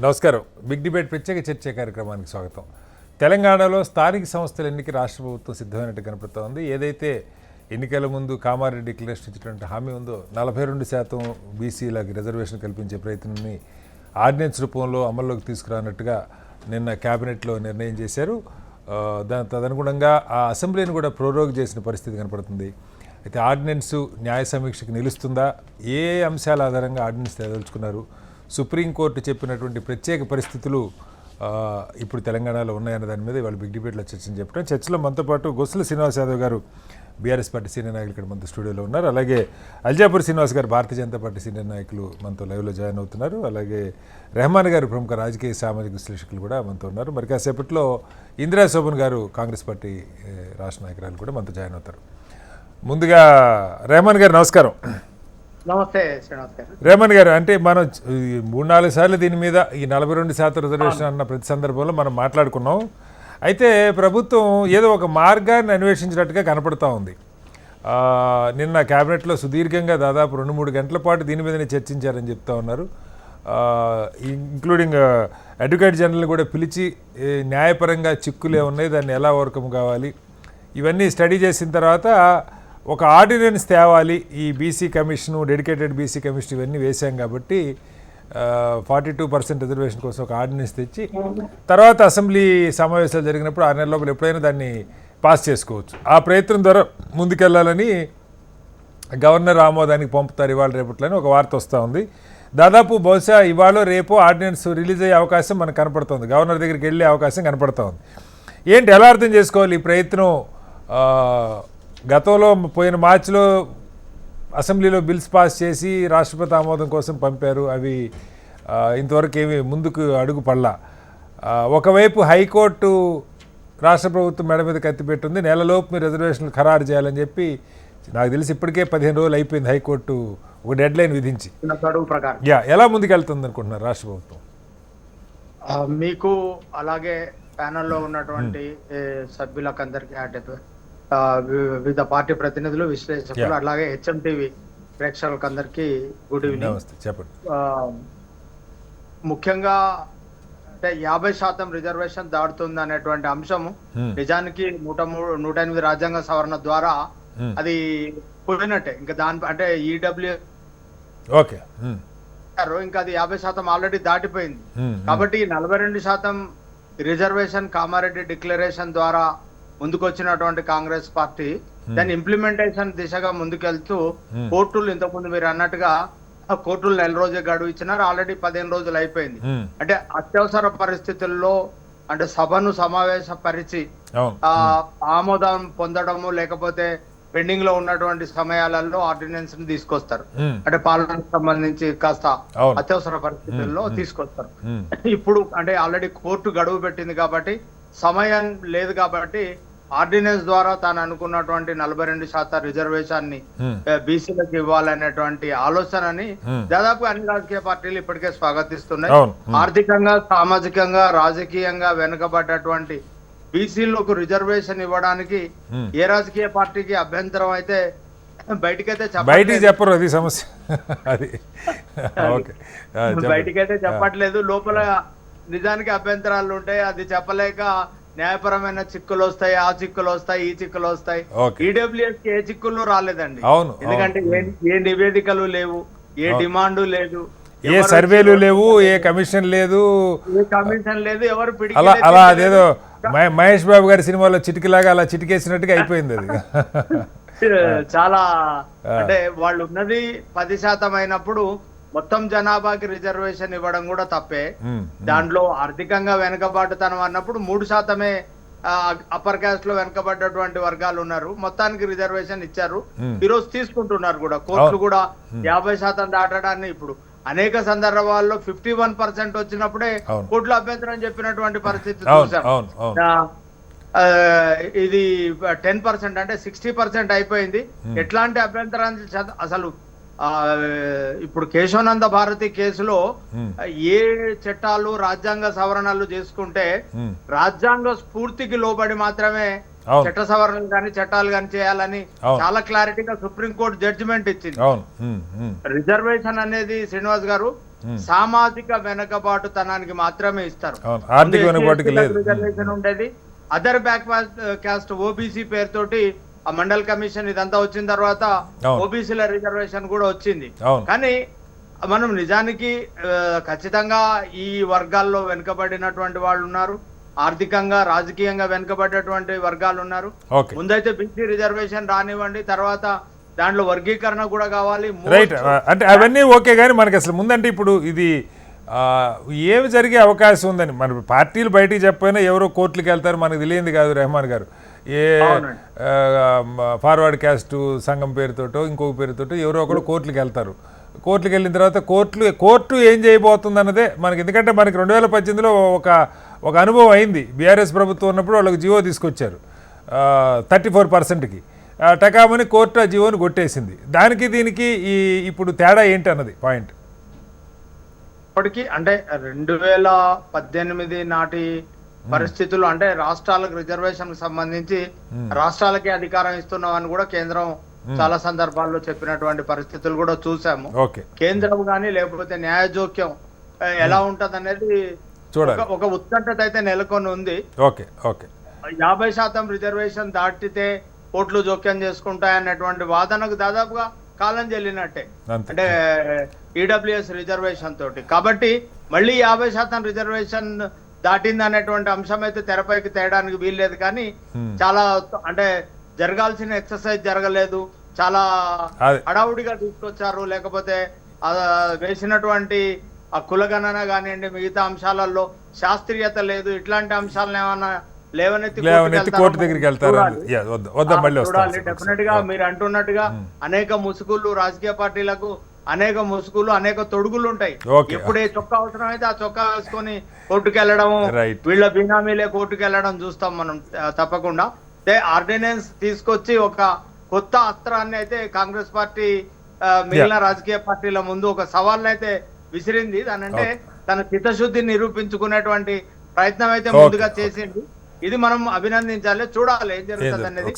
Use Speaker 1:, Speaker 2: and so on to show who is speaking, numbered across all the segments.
Speaker 1: నమస్కారం. Big debate ప్రత్యేక చర్చ కార్యక్రమానికి స్వాగతం. తెలంగాణలో స్థానిక సంస్థల ఎన్నిక రాష్ట్ర ప్రభుత్వం సిద్ధమైనట్టు కనపడుతోంది. ఏదైతే ఎన్నికల ముందు కామారెడ్డి డిక్లరేషన్ ఇచ్చినటువంటి హామీ ఉందో 42% బీసీలకు రిజర్వేషన్ కల్పించే ప్రయత్నాన్ని ఆర్డినెన్స్ రూపంలో అమల్లోకి తీసుకురానట్టుగా నిన్న క్యాబినెట్లో నిర్ణయం చేశారు. దాని తదనుగుణంగా ఆ అసెంబ్లీని కూడా ప్రోరోగ్ చేసిన పరిస్థితి కనపడుతుంది. అయితే ఆర్డినెన్స్ న్యాయ సమీక్షకు నిలుస్తుందా, ఏ అంశాల ఆధారంగా ఆర్డినెన్స్ తేదలుచుకున్నారు, సుప్రీంకోర్టు చెప్పినటువంటి ప్రత్యేక పరిస్థితులు ఇప్పుడు తెలంగాణలో ఉన్నాయన్న దాని మీద ఇవాళ బిగ్ డిబేట్లో చర్చను చెప్పడం. చర్చలో మనతో పాటు గొస్సుల శ్రీనివాస్ యాదవ్ గారు బీఆర్ఎస్ పార్టీ సీనియర్ నాయకులు ఇక్కడ మనతో స్టూడియోలో ఉన్నారు. అలాగే అల్జాపూర్ శ్రీనివాస్ గారు భారతీయ జనతా పార్టీ సీనియర్ నాయకులు మనతో లైవ్లో జాయిన్ అవుతున్నారు. అలాగే రెహమాన్ గారు ప్రముఖ రాజకీయ సామాజిక విశ్లేషకులు కూడా మనతో ఉన్నారు. మరి కాసేపట్లో ఇందిరా శోభన్ గారు కాంగ్రెస్ పార్టీ రాష్ట్ర నాయకురాలు కూడా మనతో జాయిన్ అవుతారు. ముందుగా రెహమాన్ గారు నమస్కారం.
Speaker 2: నమస్తే శ్రీనివాస్ గారు.
Speaker 1: రేమన్ గారు, అంటే మనం 3-4 సార్లు దీని మీద ఈ 42% రిజర్వేషన్ అన్న ప్రతి సందర్భంలో మనం మాట్లాడుకున్నాం. అయితే ప్రభుత్వం ఏదో ఒక మార్గాన్ని అన్వేషించినట్టుగా కనపడుతూ ఉంది. నిన్న క్యాబినెట్లో సుదీర్ఘంగా దాదాపు 2-3 గంటల పాటు దీని మీదనే చర్చించారని చెప్తా ఉన్నారు. ఇంక్లూడింగ్ అడ్వకేట్ జనరల్ని కూడా పిలిచి న్యాయపరంగా చిక్కులే ఉన్నాయి, దాన్ని ఎలా ఓవర్కమ్ కావాలి, ఇవన్నీ స్టడీ చేసిన తర్వాత ఒక ఆర్డినెన్స్ తేవాలి. ఈ BC commission, dedicated BC commission ఇవన్నీ వేశాం కాబట్టి 42% రిజర్వేషన్ కోసం ఒక ఆర్డినెన్స్ తెచ్చి తర్వాత అసెంబ్లీ సమావేశాలు జరిగినప్పుడు 6 నెలల లోపల ఎప్పుడైనా దాన్ని పాస్ చేసుకోవచ్చు. ఆ ప్రయత్నం ద్వారా ముందుకెళ్లాలని గవర్నర్ ఆమోదానికి పంపుతారు ఇవాళ రేపట్లని ఒక వార్త వస్తూ ఉంది. దాదాపు బహుశా ఇవాళ రేపు ఆర్డినెన్స్ రిలీజ్ అయ్యే అవకాశం మనకు కనపడుతుంది, గవర్నర్ దగ్గరికి వెళ్ళే అవకాశం కనపడుతూ ఉంది. ఏంటి, ఎలా అర్థం చేసుకోవాలి ఈ ప్రయత్నం? గతంలో పోయిన మార్చిలో అసెంబ్లీలో బిల్స్ పాస్ చేసి రాష్ట్రపతి ఆమోదం కోసం పంపారు, అవి ఇంతవరకు ఏమి ముందుకు అడుగు పడలా. ఒకవైపు హైకోర్టు రాష్ట్ర ప్రభుత్వం మెడ మీద కత్తిపెట్టింది, నెలలోపు మీరు రిజర్వేషన్లు ఖరారు చేయాలని చెప్పి. నాకు తెలిసి ఇప్పటికే 15 రోజులు అయిపోయింది హైకోర్టు ఒక డెడ్ లైన్ విధించి. ఎలా ముందుకెళ్తుంది అనుకుంటున్నారు రాష్ట్ర ప్రభుత్వం?
Speaker 2: మీకు అలాగే ప్యానల్లో ఉన్నటువంటి సభ్యులకందరికీ, వివిధ పార్టీ ప్రతినిధులు, విశ్లేషకులు, అలాగే హెచ్ఎంటీవీ ప్రేక్షకులకు అందరికీ గుడ్ ఈవినింగ్.
Speaker 1: చెప్పండి.
Speaker 2: ముఖ్యంగా అంటే 50% రిజర్వేషన్ దాడుతుంది అనేటువంటి అంశము నిజానికి 108 రాజ్యాంగ సవరణ ద్వారా అది పోయినట్టే. ఇంకా దాని అంటే ఈడబ్ల్యూ ఇంకా అది 50% ఆల్రెడీ దాటిపోయింది. కాబట్టి 42% రిజర్వేషన్ కామారెడ్డి డిక్లరేషన్ ద్వారా ముందుకొచ్చినటువంటి కాంగ్రెస్ పార్టీ దాని ఇంప్లిమెంటేషన్ దిశగా ముందుకెళ్తూ కోర్టులు, ఇంతకుముందు మీరు అన్నట్టుగా కోర్టులు 1 రోజే గడువు ఇచ్చినారు, ఆల్రెడీ 15 రోజులు అయిపోయింది. అంటే అత్యవసర పరిస్థితుల్లో అంటే సభను సమావేశపరిచి ఆమోదం పొందడము, లేకపోతే పెండింగ్ లో ఉన్నటువంటి సమయాలలో ఆర్డినెన్స్ ని తీసుకొస్తారు. అంటే పాలనకు సంబంధించి కాస్త అత్యవసర పరిస్థితుల్లో తీసుకొస్తారు. ఇప్పుడు అంటే ఆల్రెడీ కోర్టు గడువు పెట్టింది కాబట్టి సమయం లేదు కాబట్టి ఆర్డినెన్స్ ద్వారా తాను అనుకున్నటువంటి 42% రిజర్వేషన్ ని బీసీలకు ఇవ్వాలనేటువంటి ఆలోచనని దాదాపు అన్ని రాజకీయ పార్టీలు ఇప్పటికే స్వాగతిస్తున్నాయి. ఆర్థికంగా, సామాజికంగా, రాజకీయంగా వెనుకబడ్డటువంటి బీసీలకు రిజర్వేషన్ ఇవ్వడానికి ఏ రాజకీయ పార్టీకి అభ్యంతరం అయితే బయటికైతే
Speaker 1: చెప్పరు, అది సమస్య.
Speaker 2: బయటికైతే చెప్పట్లేదు, లోపల నిజానికి అభ్యంతరాలు ఉంటాయి. అది చెప్పలేక న్యాయపరమైన చిక్కులు వస్తాయి, ఆ చిక్కులు వస్తాయి, ఈ చిక్కులు వస్తాయి. ఈడబ్ల్యూఎస్ కి ఏ చిక్కులు రాలేదండి, ఎందుకంటే ఏ నివేదికలు లేవు, ఏ డిమాండ్ లేదు,
Speaker 1: ఏ సర్వేలు లేవు, ఏ కమిషన్ లేదు,
Speaker 2: ఎవరు
Speaker 1: అలా అదేదో మహేష్ బాబు గారి సినిమాలో చిటికిలాగా అలా చిటికేసినట్టుగా అయిపోయింది అది.
Speaker 2: చాలా అంటే వాళ్ళు ఉన్నది 10% అయినప్పుడు మొత్తం జనాభాకి రిజర్వేషన్ ఇవ్వడం కూడా తప్పే. దాంట్లో ఆర్థికంగా వెనుకబాటుతనం అన్నప్పుడు 3% అప్పర్ క్యాస్ట్ లో వెనుకబడ్డటువంటి వర్గాలు ఉన్నారు, మొత్తానికి రిజర్వేషన్ ఇచ్చారు. ఈరోజు తీసుకుంటున్నారు కూడా. కోర్టులు కూడా 50% దాటడాన్ని ఇప్పుడు అనేక సందర్భాల్లో 51% వచ్చినప్పుడే కోర్టులో అభ్యంతరం చెప్పినటువంటి పరిస్థితి చూసాం. ఇది 10% అంటే 60% అయిపోయింది. ఎట్లాంటి అభ్యంతరాన్ని అసలు ఇప్పుడు కేశవానంద భారతి కేసులో ఏ చట్టాలు, రాజ్యాంగ సవరణలు చేసుకుంటే రాజ్యాంగ స్ఫూర్తికి లోబడి మాత్రమే చట్ట సవరణలు కానీ చట్టాలు కానీ చేయాలని చాలా క్లారిటీగా సుప్రీంకోర్టు జడ్జిమెంట్ ఇచ్చింది. రిజర్వేషన్ అనేది శ్రీనివాస్ గారు సామాజిక వెనుకబాటుతనానికి మాత్రమే ఇస్తారు.
Speaker 1: అవును, ఆర్థిక వెనుకబాటుకి లేదు.
Speaker 2: రిజర్వేషన్ ఉండేది. అదర్ బ్యాక్ క్యాస్ట్ ఓబీసీ పేరుతోటి ఆ మండల్ కమిషన్ ఇదంతా వచ్చిన తర్వాత ఓబీసీల రిజర్వేషన్ కూడా వచ్చింది. కానీ మనం నిజానికి ఖచ్చితంగా ఈ వర్గాల్లో వెనుకబడినటువంటి వాళ్ళు ఉన్నారు, ఆర్థికంగా రాజకీయంగా వెనుకబడ్డటువంటి వర్గాలు ఉన్నారు. ముందైతే బీసీ రిజర్వేషన్ రానివ్వండి, తర్వాత దాంట్లో వర్గీకరణ కూడా కావాలి.
Speaker 1: రైట్, అంటే అవన్నీ ఓకే, కానీ మనకి అసలు ముందంటే ఇప్పుడు ఇది ఏమి జరిగే అవకాశం ఉందని మన పార్టీలు బయటికి చెప్పైనా ఎవరో కోర్టులకు వెళ్తారు, మనకు తెలియంది కాదు రెహమాన్ గారు. ఏ ఫార్వర్డ్ క్యాస్ట్ సంఘం పేరుతోటో ఇంకొక పేరుతోటో ఎవరో ఒకరు కోర్టులకు వెళ్తారు. కోర్టులకు వెళ్ళిన తర్వాత కోర్టు ఏం చేయబోతుంది అన్నదే మనకి, ఎందుకంటే మనకి 2018లో ఒక అనుభవం అయింది. బీఆర్ఎస్ ప్రభుత్వం ఉన్నప్పుడు వాళ్ళకి జియో తీసుకొచ్చారు 34%కి, టకామని కోర్టు ఆ జియోని కొట్టేసింది. దానికి దీనికి ఇప్పుడు తేడా ఏంటి అన్నది పాయింట్.
Speaker 2: ఇప్పటికీ అంటే 2018 నాటి పరిస్థితులు, అంటే రాష్ట్రాలకు రిజర్వేషన్ కు సంబంధించి రాష్ట్రాలకి అధికారం ఇస్తున్నామని కూడా కేంద్రం చాలా సందర్భాల్లో చెప్పినటువంటి పరిస్థితులు కూడా చూసాము. కేంద్రం గానీ లేకపోతే న్యాయ జోక్యం ఎలా ఉంటది అనేది ఒక ఉత్కంఠత అయితే నెలకొని ఉంది. 50% రిజర్వేషన్ దాటితే కోర్టులు జోక్యం చేసుకుంటాయన్నటువంటి వాదనకు దాదాపుగా కాలం చెల్లినట్టే, అంటే ఈడబ్ల్యూఎస్ రిజర్వేషన్ తోటి. కాబట్టి మళ్ళీ 50% రిజర్వేషన్ దాటింది అనేటువంటి అంశం అయితే తెరపైకి తేయడానికి వీల్లేదు. కానీ చాలా అంటే జరగాల్సిన ఎక్సర్సైజ్ జరగలేదు, చాలా హడావుడిగా తీసుకొచ్చారు. లేకపోతే వేసినటువంటి ఆ కులగణన కానివ్వండి, మిగతా అంశాలలో శాస్త్రీయత లేదు. ఇట్లాంటి అంశాలను ఏమన్నా లేవనెత్తి
Speaker 1: కోర్టు దగ్గరికి వెళ్తారు
Speaker 2: చూడాలి. డెఫినెట్ గా మీరు అంటున్నట్టుగా అనేక ముసుగులు రాజకీయ పార్టీలకు, అనేక ముసుగులు, అనేక తొడుగులు ఉంటాయి. ఎప్పుడే చొక్కా అవసరం అయితే ఆ చొక్కా వేసుకొని కోర్టుకు వెళ్ళడం, వీళ్ళ బినామీలే కోర్టుకు వెళ్ళడం చూస్తాం మనం తప్పకుండా. ఆర్డినెన్స్ తీసుకొచ్చి ఒక కొత్త అస్త్రాన్ని అయితే కాంగ్రెస్ పార్టీ మిగిలిన రాజకీయ పార్టీల ముందు ఒక సవాల్ని అయితే విసిరింది. దానంటే తన చిత్తశుద్ధిని నిరూపించుకునేటువంటి ప్రయత్నం అయితే ముందుగా చేసింది. ఇది మనం అభినందించాలి, చూడాలి ఏం జరుగుతుంది అనేది.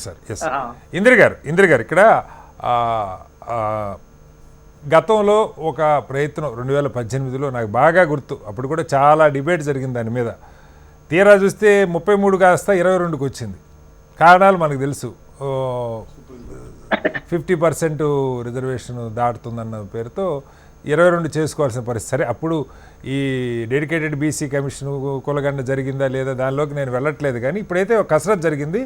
Speaker 1: ఇంద్ర గారు ఇక్కడ గతంలో ఒక ప్రయత్నం 2018లో నాకు బాగా గుర్తు, అప్పుడు కూడా చాలా డిబేట్ జరిగింది దాని మీద. తీరా చూస్తే 33 కాస్త 22కి వచ్చింది. కారణాలు మనకు తెలుసు, 50% రిజర్వేషన్ దాటుతుందన్న పేరుతో 22 చేసుకోవాల్సిన పరిస్థితి. సరే, అప్పుడు ఈ డెడికేటెడ్ బీసీ కమిషన్ కులగండ జరిగిందా లేదా దానిలోకి నేను వెళ్ళట్లేదు, కానీ ఇప్పుడైతే ఒక కసరత్తు జరిగింది.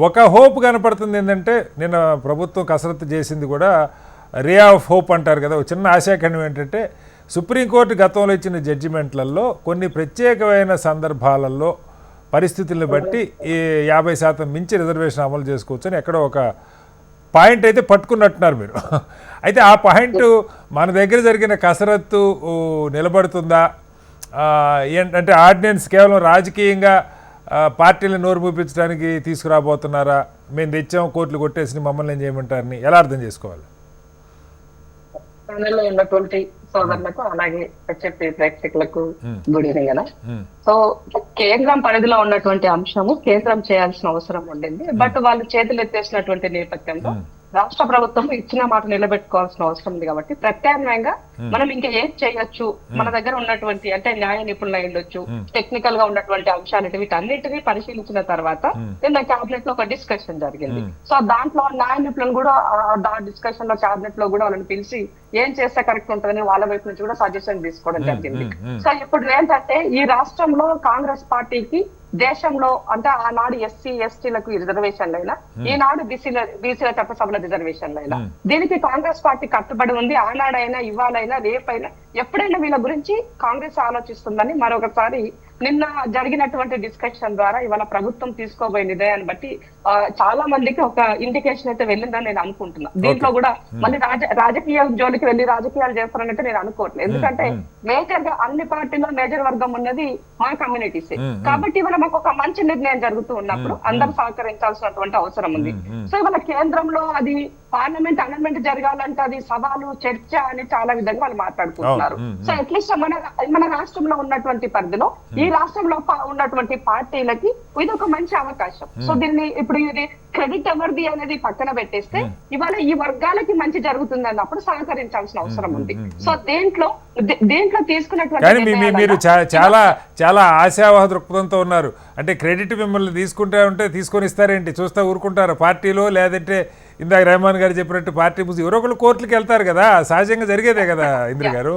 Speaker 1: ఒక హోప్ కనపడుతుంది. ఏంటంటే నిన్న ప్రభుత్వం కసరత్తు చేసింది కూడా రే ఆఫ్ హోప్ అంటారు కదా. ఒక చిన్న ఆశాఖండం ఏంటంటే సుప్రీంకోర్టు గతంలో ఇచ్చిన జడ్జిమెంట్లలో కొన్ని ప్రత్యేకమైన సందర్భాలలో పరిస్థితులను బట్టి ఈ 50% మించి రిజర్వేషన్ అమలు చేసుకోవచ్చని ఎక్కడో ఒక పాయింట్ అయితే పట్టుకున్నట్టున్నారు మీరు. అయితే ఆ పాయింట్ మన దగ్గర జరిగిన కసరత్తు నిలబడుతుందా? ఏంటంటే ఆర్డినెన్స్ కేవలం రాజకీయంగా పార్టీలను నోరు మూపించడానికి తీసుకురాబోతున్నారా? మేము తెచ్చాము, కోర్టులు కొట్టేసి మమ్మల్ని ఏం చేయమంటారని ఎలా అర్థం చేసుకోవాలి?
Speaker 3: ఛానల్లో ఉన్నటువంటి సోదరులకు అలాగే చెప్పే ప్రేక్షకులకు గుడ్ ఈవినింగ్ అలా. సో కేంద్రం పరిధిలో ఉన్నటువంటి అంశము కేంద్రం చేయాల్సిన అవసరం ఉండింది. బట్ వాళ్ళు చేతులు ఎత్తేసినటువంటి నేపథ్యంలో రాష్ట్ర ప్రభుత్వం ఇచ్చిన మాట నిలబెట్టుకోవాల్సిన అవసరం ఉంది. కాబట్టి ప్రత్యామ్నాయంగా మనం ఇంకా ఏం చేయొచ్చు, మన దగ్గర ఉన్నటువంటి అంటే న్యాయ నిపుణులు ఉండొచ్చు, టెక్నికల్ గా ఉన్నటువంటి అంశాలు వీటన్నిటిని పరిశీలించిన తర్వాత నిన్న క్యాబినెట్ లో ఒక డిస్కషన్ జరిగింది. సో దాంట్లో న్యాయ నిపుణులు కూడా డిస్కషన్ లో క్యాబినెట్ లో కూడా వాళ్ళని పిలిచి ఏం చేస్తే కరెక్ట్ ఉంటుందని వాళ్ళ వైపు నుంచి కూడా సజెషన్ తీసుకోవడం జరిగింది. సో ఇప్పుడు ఏంటంటే ఈ రాష్ట్రంలో కాంగ్రెస్ పార్టీకి దేశంలో అంటే ఆనాడు ఎస్సీ ఎస్టీలకు రిజర్వేషన్లైనా, ఈనాడు బీసీల చట్టసభల రిజర్వేషన్లైనా దీనికి కాంగ్రెస్ పార్టీ కట్టుబడి ఉంది. ఆనాడైనా, ఇవాళైనా, రేపైనా, ఎప్పుడైనా వీళ్ళ గురించి కాంగ్రెస్ ఆలోచిస్తుందని మరొకసారి నిన్న జరిగినటువంటి డిస్కషన్ ద్వారా ఇవాళ ప్రభుత్వం తీసుకోబోయే నిర్ణయాన్ని బట్టి చాలా మందికి ఒక ఇండికేషన్ అయితే వెళ్ళిందని నేను అనుకుంటున్నా. దీంట్లో కూడా మళ్ళీ రాజకీయ జోలికి వెళ్ళి రాజకీయాలు చేస్తారన్నట్టు నేను అనుకోవట్లేదు. ఎందుకంటే మేజర్ గా అన్ని పార్టీల్లో మేజర్ వర్గం ఉన్నది మా కమ్యూనిటీస్. కాబట్టి ఇవాళ మాకు ఒక మంచి నిర్ణయం జరుగుతూ ఉన్నప్పుడు అందరూ సహకరించాల్సినటువంటి అవసరం ఉంది. సో ఇవాళ కేంద్రంలో అది పార్లమెంట్ అమెండ్మెంట్ జరగాలంటే అది సవాలు చర్చ అని చాలా విధంగా వాళ్ళు మాట్లాడుకుంటున్నారు. సో అట్లీస్ట్ మన రాష్ట్రంలో ఉన్నటువంటి పరిధిలో ఈ రాష్ట్రంలో ఉన్నటువంటి పార్టీలకి ఇది ఒక మంచి అవకాశం. సో దీన్ని ఇప్పుడు ఇది క్రెడిట్ ఎవరిది అనేది పక్కన పెట్టేస్తే ఇవాళ ఈ వర్గాలకి మంచి జరుగుతుంది అన్నప్పుడు సహకరించాల్సిన అవసరం ఉంది. సో దీంట్లో తీసుకున్నటువంటి
Speaker 1: మీరు చాలా చాలా ఆశావాహ దృక్పథంతో ఉన్నారు. అంటే క్రెడిట్ మిమ్మల్ని తీసుకుంటా ఉంటే తీసుకొని ఇస్తారేంటి, చూస్తా ఊరుకుంటారు పార్టీలో? లేదంటే ఇందాక రెహమాన్ గారు చెప్పినట్టు పార్టీ ముసి ఎవరో ఒకరు కోర్టులకు వెళ్తారు కదా, సహజంగా జరిగేదే కదా ఇంద్ర గారు.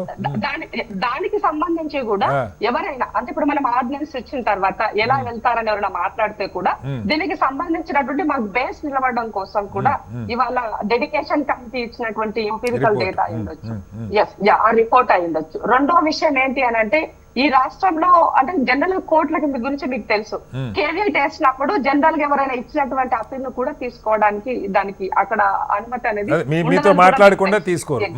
Speaker 3: దానికి సంబంధించి కూడా ఎవరైనా అంటే ఇప్పుడు మనం ఆర్డినెన్స్ ఇచ్చిన తర్వాత ఎలా వెళ్తారని ఎవరైనా మాట్లాడితే కూడా దీనికి సంబంధించినటువంటి మాకు బేస్ నిలబడడం కోసం కూడా ఇవాళ డెడికేషన్ కమిటీ ఇచ్చినటువంటి ఎంపీరికల్ డేటా అయ్యుండొచ్చు, ఆ రిపోర్ట్ అయ్యుండొచ్చు. రెండో విషయం ఏంటి అని అంటే ఈ రాష్ట్రంలో అంటే జనరల్ కోర్టుల గురించి మీకు తెలుసు, కేవీఐట్ వేసినప్పుడు జనరల్ గా ఎవరైనా ఇచ్చినటువంటి అప్పీల్ ను కూడా తీసుకోవడానికి దానికి అక్కడ అనుమతి అనేది
Speaker 1: మీతో మాట్లాడకుండా తీసుకోరు.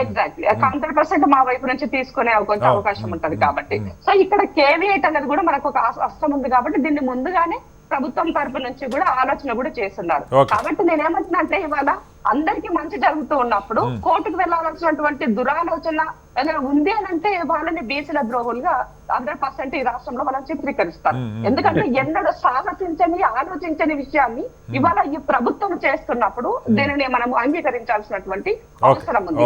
Speaker 3: ఎగ్జాక్ట్లీ 100% మా వైపు నుంచి తీసుకునే కొంచెం అవకాశం ఉంటది కాబట్టి. సో ఇక్కడ కేవీఐట్ అనేది కూడా మనకు ఒక అస్తం ఉంది కాబట్టి దీన్ని ముందుగానే ప్రభుత్వం తరపు నుంచి కూడా ఆలోచన కూడా చేస్తున్నారు. కాబట్టి నేనేమంటున్నా అంటే ఇవాళ అందరికి మంచి జరుగుతూ ఉన్నప్పుడు కోర్టుకు వెళ్లాల్సినటువంటి దురాలోచన ఏదైనా ఉంది అని అంటే వాళ్ళని బీసీల ద్రోహులుగా 100% ఈ రాష్ట్రంలో మనం చిత్రీకరిస్తారు. ఎందుకంటే ఎన్నడూ సాహసించని ఆలోచించని విషయాన్ని ఇవాళ ఈ ప్రభుత్వం చేస్తున్నప్పుడు దీనిని మనం అంగీకరించాల్సినటువంటి అవసరం ఉంది.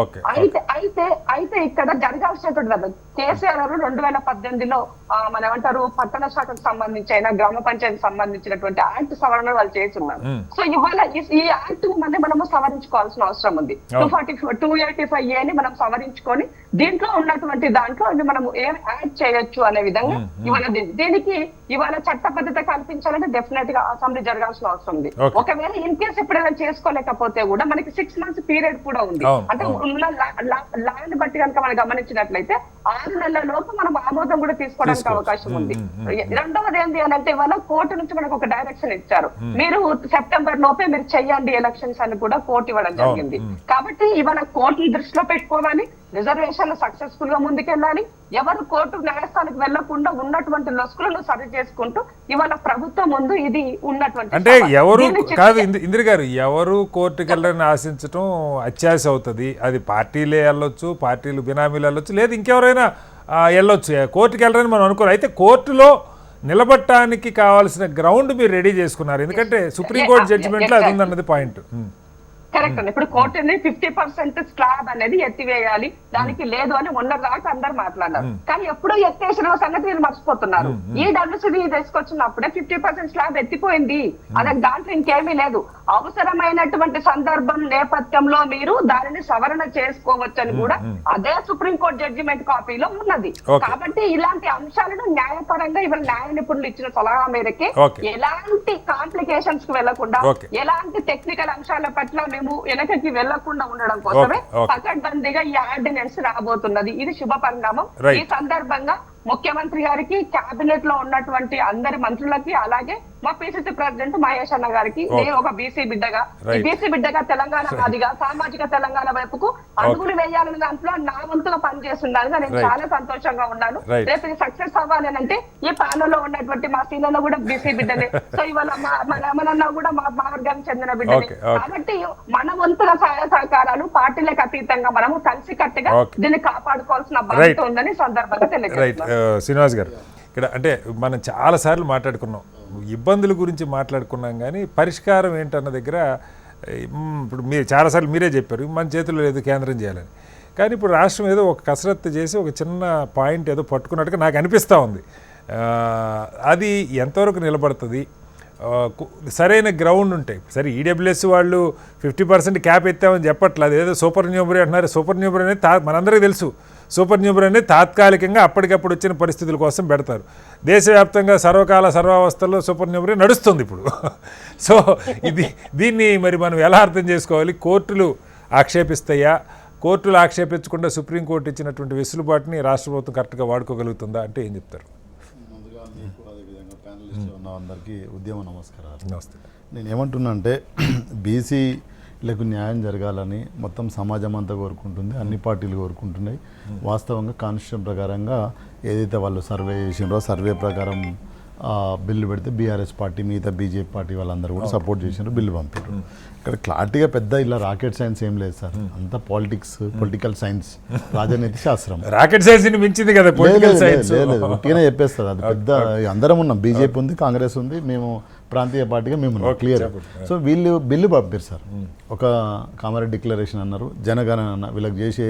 Speaker 3: అయితే ఇక్కడ జరగాల్సినటువంటి కేసీఆర్ 2018లో మనం ఏమంటారు పట్టణ శాఖకు సంబంధించి అయినా గ్రామ పంచాయతీ సంబంధించినటువంటి యాక్ట్ సవరణ వాళ్ళు చేస్తున్నారు. సో ఇవాళ ఈ యాక్ట్ మళ్ళీ మనము సవరించుకోవాల్సిన అవసరం ఉంది. 285A ని మనం సవరించుకొని దీంట్లో ఉన్నటువంటి దాంట్లో మనం ఏం యాడ్ చేయొచ్చు అనే విధంగా ఇవాళ దీనికి ఇవాళ చట్టబద్ధత కల్పించాలంటే డెఫినెట్ గా అసెంబ్లీ జరగాల్సిన అవసరం ఉంది. ఒకవేళ ఇన్ కేసు ఎప్పుడైనా చేసుకోలేకపోతే కూడా మనకి 6 months పీరియడ్ కూడా ఉంది. అంటే ఉన్న లాని బట్టి కనుక మనం గమనించినట్లయితే 6 నెలల లోపు మనం ఆమోదం కూడా తీసుకోవడానికి అవకాశం ఉంది. రెండవది ఏంటి అని అంటే ఇవాళ కోర్టు నుంచి మనకు ఒక డైరెక్షన్ ఇచ్చారు, మీరు సెప్టెంబర్ లోపే మీరు చెయ్యండి ఎలక్షన్స్ అని కూడా కోర్టు ఇవ్వడం జరిగింది. కాబట్టి ఇవాళ కోర్టుని దృష్టిలో పెట్టుకోవాలి, రిజర్వేషన్లు సక్సెస్ఫుల్ గా ముందుకెళ్ళాలి, ఎవరు కోర్టు న్యాయస్థానానికి వెళ్లకుండా ఉన్నటువంటి లొసుకులను సరి చేసుకుంటూ ఇవాళ ప్రభుత్వం ముందు ఇది ఉన్నటువంటి
Speaker 1: అంటే ఎవరు కాదు ఇందిర గారు, ఎవరు కోర్టుకు వెళ్ళని ఆశించడం అత్యాశ అవుతుంది. అది పార్టీలే వెళ్ళొచ్చు, పార్టీలు బినామీలు వెళ్ళొచ్చు, లేదు ఇంకెవరైనా వెళ్ళొచ్చు. కోర్టుకు వెళ్ళరని మనం అనుకోరు. అయితే కోర్టులో నిలబడటానికి కావాల్సిన గ్రౌండ్ మీరు రెడీ చేసుకున్నారు, ఎందుకంటే సుప్రీంకోర్టు జడ్జిమెంట్లో అది ఉందన్నది పాయింట్.
Speaker 3: కరెక్ట్ అండి. ఇప్పుడు కోర్టుని 50% స్లాబ్ అనేది ఎత్తివేయాలి, దానికి లేదు అని మొన్న దాకా అందరు మాట్లాడారు. కానీ ఎప్పుడో ఎత్తేసిన సంగతి వీళ్ళు మర్చిపోతున్నారు. ఈ డబ్ల్యూసీడీ తీసుకొచ్చినప్పుడే 50% స్లాబ్ ఎత్తిపోయింది, అదే దాంట్లో ఇంకేమీ లేదు. అవసరమైనటువంటి సందర్భం నేపథ్యంలో మీరు దానిని సవరణ చేసుకోవచ్చని కూడా అదే సుప్రీంకోర్టు జడ్జిమెంట్ కాపీలో ఉన్నది. కాబట్టి ఇలాంటి అంశాలను న్యాయపరంగా ఇవాళ న్యాయ నిపుణులు ఇచ్చిన సలహా మేరకే ఎలాంటి కాంప్లికేషన్స్ కు వెళ్లకుండా ఎలాంటి టెక్నికల్ అంశాల పట్ల మేము వెనకకి వెళ్లకుండా ఉండడం కోసమే పకడ్బందీగా ఈ ఆర్డినెన్స్ రాబోతున్నది. ఇది శుభ పరిణామం. ఈ సందర్భంగా ముఖ్యమంత్రి గారికి, కేబినెట్ లో ఉన్నటువంటి అందరి మంత్రులకి, అలాగే మా పిసిసి ప్రెసిడెంట్ మహేష్ అన్న గారికి, నేను ఒక బీసీ బిడ్డగా తెలంగాణ వాదిగా సామాజిక తెలంగాణ వైపుకు అడుగులు వేయాలని దాంట్లో నా వంతుగా పనిచేస్తున్నాను. నేను చాలా సంతోషంగా ఉన్నాను. రేపు ఇది సక్సెస్ అవ్వాలి అంటే ఈ ప్యానల్ లో ఉన్నటువంటి మా సీనియర్లో కూడా బీసీ బిడ్డనే, సో ఇవాళ మా రమణన్న కూడా మా వర్గానికి చెందిన బిడ్డనే. కాబట్టి మన వంతుల సహాయ సహకారాలు పార్టీలకు అతీతంగా మనము కలిసి కట్టుగా దీన్ని కాపాడుకోవాల్సిన బాధ్యత ఉందని సందర్భంగా తెలియజేస్తున్నాను.
Speaker 1: శ్రీనివాస్ గారు, ఇక్కడ అంటే మనం చాలాసార్లు మాట్లాడుకున్నాం, ఇబ్బందుల గురించి మాట్లాడుకున్నాం, కానీ పరిష్కారం ఏంటన్న దగ్గర ఇప్పుడు మీరు చాలాసార్లు మీరే చెప్పారు మన చేతుల్లో లేదు కేంద్రం చేయాలని. కానీ ఇప్పుడు రాష్ట్రం ఏదో ఒక కసరత్తు చేసి ఒక చిన్న పాయింట్ ఏదో పట్టుకున్నట్టుగా నాకు అనిపిస్తూ ఉంది. అది ఎంతవరకు నిలబడుతుంది? సరైన గ్రౌండ్ ఉంటాయి. సరే ఈడబ్ల్యూఎస్ వాళ్ళు 50% క్యాప్ ఎత్తామని చెప్పట్లేదు, ఏదో సూపర్ న్యూమరీ అంటున్నారు. సూపర్ న్యూమరీ అనేది మనందరికీ తెలుసు, సూపర్ న్యూమరీ అనేది తాత్కాలికంగా అప్పటికప్పుడు వచ్చిన పరిస్థితుల కోసం పెడతారు. దేశవ్యాప్తంగా సర్వకాల సర్వావస్థల్లో సూపర్ న్యూమరీ నడుస్తుంది ఇప్పుడు. సో దీన్ని మరి మనం ఎలా అర్థం చేసుకోవాలి? కోర్టులు ఆక్షేపిస్తాయా? కోర్టులు ఆక్షేపించకుండా సుప్రీంకోర్టు ఇచ్చినటువంటి వెసులుబాటుని రాష్ట్ర ప్రభుత్వం కరెక్ట్గా వాడుకోగలుగుతుందా అంటే ఏం చెప్తారు?
Speaker 4: అందరికీ ఉద్యమ నమస్కారాలు.
Speaker 1: నమస్తే.
Speaker 4: నేను ఏమంటున్నా అంటే బీసీలకు న్యాయం జరగాలని మొత్తం సమాజం అంతా కోరుకుంటుంది, అన్ని పార్టీలు కోరుకుంటున్నాయి. వాస్తవంగా కాన్స్టిట్యూషన్ ప్రకారంగా ఏదైతే వాళ్ళు సర్వే చేసినారో సర్వే ప్రకారం బిల్లు పెడితే బీఆర్ఎస్ పార్టీ మిగతా బీజేపీ పార్టీ వాళ్ళందరూ కూడా సపోర్ట్ చేసినారు, బిల్లు పంపారు. ఇక్కడ క్లారిటీగా పెద్ద ఇలా రాకెట్ సైన్స్ ఏం లేదు సార్, అంతా పాలిటిక్స్, పొలిటికల్ సైన్స్, రాజనీతి శాస్త్రం.
Speaker 1: రాకెట్ సైన్స్ ని మించింది కదా పొలిటికల్ సైన్స్.
Speaker 4: లేదు ఉట్టిగానే చెప్పేస్తారు, అది పెద్ద అందరం ఉన్నాం, బీజేపీ ఉంది, కాంగ్రెస్ ఉంది, మేము ప్రాంతీయ పార్టీగా మేము క్లియర్. సో వీళ్ళు బిల్లు పంపారు సార్, ఒక కామారెడ్డి డిక్లరేషన్ అన్నారు, జనగణన అన్న, వీళ్ళకి చేసే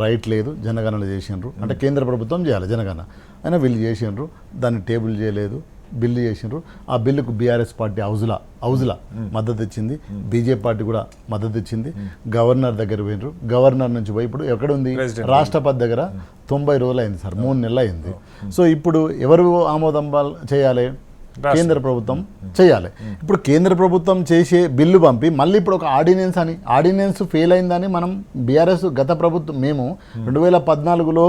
Speaker 4: రైట్ లేదు, జనగణన చేసినారు అంటే కేంద్ర ప్రభుత్వం చేయాలి జనగణన, అయినా వీళ్ళు చేసినారు, దాన్ని టేబుల్ చేయలేదు, బిల్లు చేసినారు. ఆ బిల్లుకు బీఆర్ఎస్ పార్టీ హౌజ్లా మద్దతు ఇచ్చింది, బీజేపీ పార్టీ కూడా మద్దతు ఇచ్చింది. గవర్నర్ దగ్గర పోయినారు, గవర్నర్ నుంచి పోయి ఇప్పుడు ఎక్కడ ఉంది, రాష్ట్రపతి దగ్గర 90 రోజులు అయింది సార్, 3 నెలలు అయింది. సో ఇప్పుడు ఎవరు ఆమోదం చేయాలి, కేంద్ర ప్రభుత్వం చేయాలి. ఇప్పుడు కేంద్ర ప్రభుత్వం చేసే బిల్లు పంపి మళ్ళీ ఇప్పుడు ఒక ఆర్డినెన్స్ ఫెయిల్ అయిందని మనం బీఆర్ఎస్ గత ప్రభుత్వం మేము 2014లో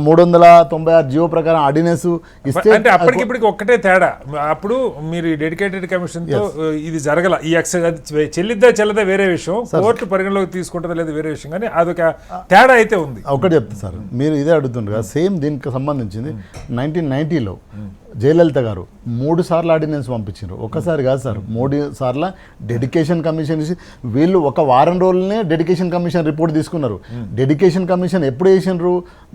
Speaker 4: 396 జియో ప్రకారం ఆర్డినెన్స్ ఇస్తే
Speaker 1: అంటే అప్పటికిప్పటికి ఒక్కటే తేడా, అప్పుడు మీరు డెడికేటెడ్ కమిషన్ తో ఇది జరగల, ఈ ఎక్సైజ్ చెల్లిద్దా చెల్లదా వేరే విషయం, కోర్టు పరిగణలోకి తీసుకుంటుందా లేదా వేరే విషయం, కానీ అదొక తేడా అయితే ఉంది.
Speaker 4: ఒకటి చెప్తా సార్, మీరు ఇదే అడుగుతుండ్రు కదా, సేమ్ దీనికి సంబంధించింది 1990లో జయలలిత గారు 3 సార్లు ఆర్డినెన్స్ పంపించారు, ఒక్కసారి కాదు సార్, 3 సార్లు డెడికేషన్ కమిషన్ ఇచ్చి వీళ్ళు ఒక వారం రోజులనే డెడికేషన్ కమిషన్ రిపోర్ట్ తీసుకున్నారు. డెడికేషన్ కమిషన్ ఎప్పుడు వేసినారు,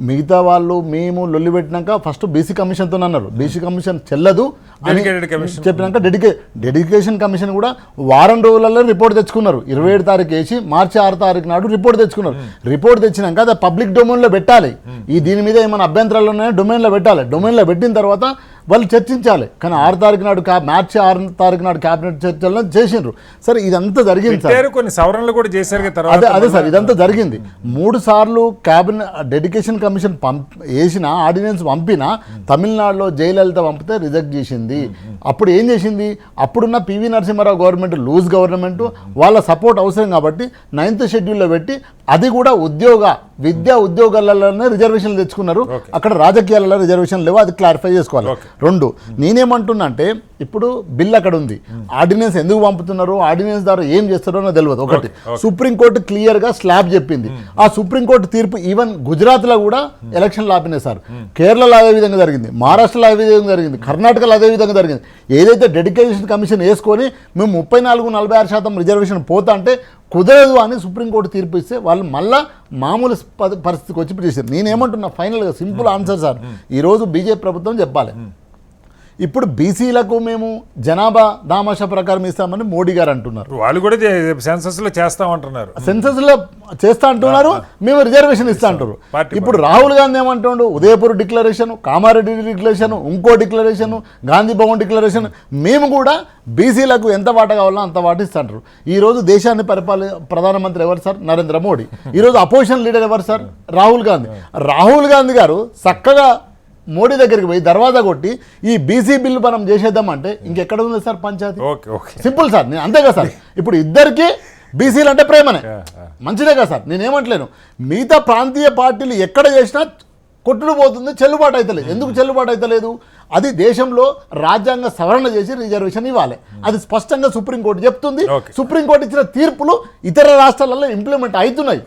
Speaker 4: మిగతా వాళ్ళు మేము లొల్లి పెట్టినాక ఫస్ట్ బీసీ కమిషన్తో అన్నారు, బీసీ కమిషన్ చెల్లదు అని చెప్పినాక డెడికేషన్ కమిషన్ కూడా వారం రోజులలో రిపోర్ట్ తెచ్చుకున్నారు. 27 తారీఖు వేసి మార్చి 6 తారీఖు నాడు రిపోర్ట్ తెచ్చుకున్నారు. రిపోర్ట్ తెచ్చినాక అది పబ్లిక్ డొమైన్లో పెట్టాలి, ఈ దీని మీద ఏమైనా అభ్యంతరాలు ఉన్నాయో డొమైన్లో పెట్టాలి, డొమైన్లో పెట్టిన తర్వాత వాళ్ళు చర్చించాలి. కానీ 6 తారీఖు నాడు మార్చి 6 తారీఖు నాడు క్యాబినెట్ చర్చలను చేసిండ్రు. సరే ఇదంతా జరిగింది సార్,
Speaker 1: కొన్ని సవరణలు కూడా చేశారు.
Speaker 4: అదే సార్ ఇదంతా జరిగింది. 3 సార్లు క్యాబినెట్ డెడికేషన్ కమిషన్ వేసిన ఆర్డినెన్స్ పంపినా తమిళనాడులో జయలలిత పంపితే రిజెక్ట్ చేసింది. అప్పుడు ఏం చేసింది, అప్పుడున్న PV Narasimha Rao government loose government, వాళ్ళ సపోర్ట్ అవసరం కాబట్టి 9th షెడ్యూల్లో పెట్టి అది కూడా విద్యా ఉద్యోగాలలోనే రిజర్వేషన్లు తెచ్చుకున్నారు, అక్కడ రాజకీయాలలో రిజర్వేషన్ లేవు, అది క్లారిఫై చేసుకోవాలి. 2 నేనేమంటున్నా అంటే ఇప్పుడు బిల్ అక్కడ ఉంది, ఆర్డినెన్స్ ఎందుకు పంపుతున్నారు, ఆర్డినెన్స్ ద్వారా ఏం చేస్తారో నాకు తెలియదు. ఒకటి సుప్రీంకోర్టు క్లియర్గా స్లాబ్ చెప్పింది, ఆ సుప్రీంకోర్టు తీర్పు ఈవెన్ గుజరాత్లో కూడా ఎలక్షన్లు ఆపినాయి సార్, కేరళలో అదే విధంగా జరిగింది, మహారాష్ట్రలో అదే విధంగా జరిగింది, కర్ణాటకలో అదే విధంగా జరిగింది. ఏదైతే డెడికేషన్ కమిషన్ వేసుకొని మేము 34-46% రిజర్వేషన్ పోతా అంటే కుదరదు అని సుప్రీంకోర్టు తీర్పు ఇస్తే వాళ్ళు మళ్ళా మామూలు పరిస్థితికి వచ్చి చేశారు. నేనేమంటున్నా ఫైనల్గా సింపుల్ ఆన్సర్ సార్, ఈరోజు బీజేపీ ప్రభుత్వం చెప్పాలి, ఇప్పుడు బీసీలకు మేము జనాభా దామాషా ప్రకారం ఇస్తామని మోడీ గారు అంటున్నారు,
Speaker 1: వాళ్ళు కూడా సెన్సస్లో చేస్తామంటున్నారు,
Speaker 4: సెన్సస్లో చేస్తా అంటున్నారు, మేము రిజర్వేషన్ ఇస్తా అంటారు. ఇప్పుడు రాహుల్ గాంధీ ఏమంటుండు, ఉదయపూర్ డిక్లరేషన్, కామారెడ్డి డిక్లరేషన్, ఇంకో డిక్లరేషన్, గాంధీ భవన్ డిక్లరేషన్, మేము కూడా బీసీలకు ఎంత వాటా కావాలో అంత వాటా ఇస్తాంటారు. ఈరోజు దేశాన్ని ప్రధానమంత్రి ఎవరు సార్, నరేంద్ర మోడీ. ఈరోజు అపోజిషన్ లీడర్ ఎవరు సార్, రాహుల్ గాంధీ గారు చక్కగా మోడీ దగ్గరికి పోయి దర్వాజా కొట్టి ఈ బీసీ బిల్లు మనం చేసేద్దామంటే ఇంకెక్కడ ఉంది సార్ పంచాయతీ. సింపుల్ సార్, నేను అంతేగా సార్, ఇప్పుడు ఇద్దరికి బీసీలు అంటే ప్రేమనే, మంచిదే కదా సార్, నేనేమంటలేను. మిగతా ప్రాంతీయ పార్టీలు ఎక్కడ చేసినా కొట్టుడు పోతుంది, చెల్లుబాటు అవుతలేదు. ఎందుకు చెల్లుబాటు అవుతలేదు, అది దేశంలో రాజ్యాంగ సవరణ చేసి రిజర్వేషన్ ఇవ్వాలి, అది స్పష్టంగా సుప్రీంకోర్టు చెప్తుంది. సుప్రీంకోర్టు ఇచ్చిన తీర్పులు ఇతర రాష్ట్రాలలో ఇంప్లిమెంట్ అవుతున్నాయి.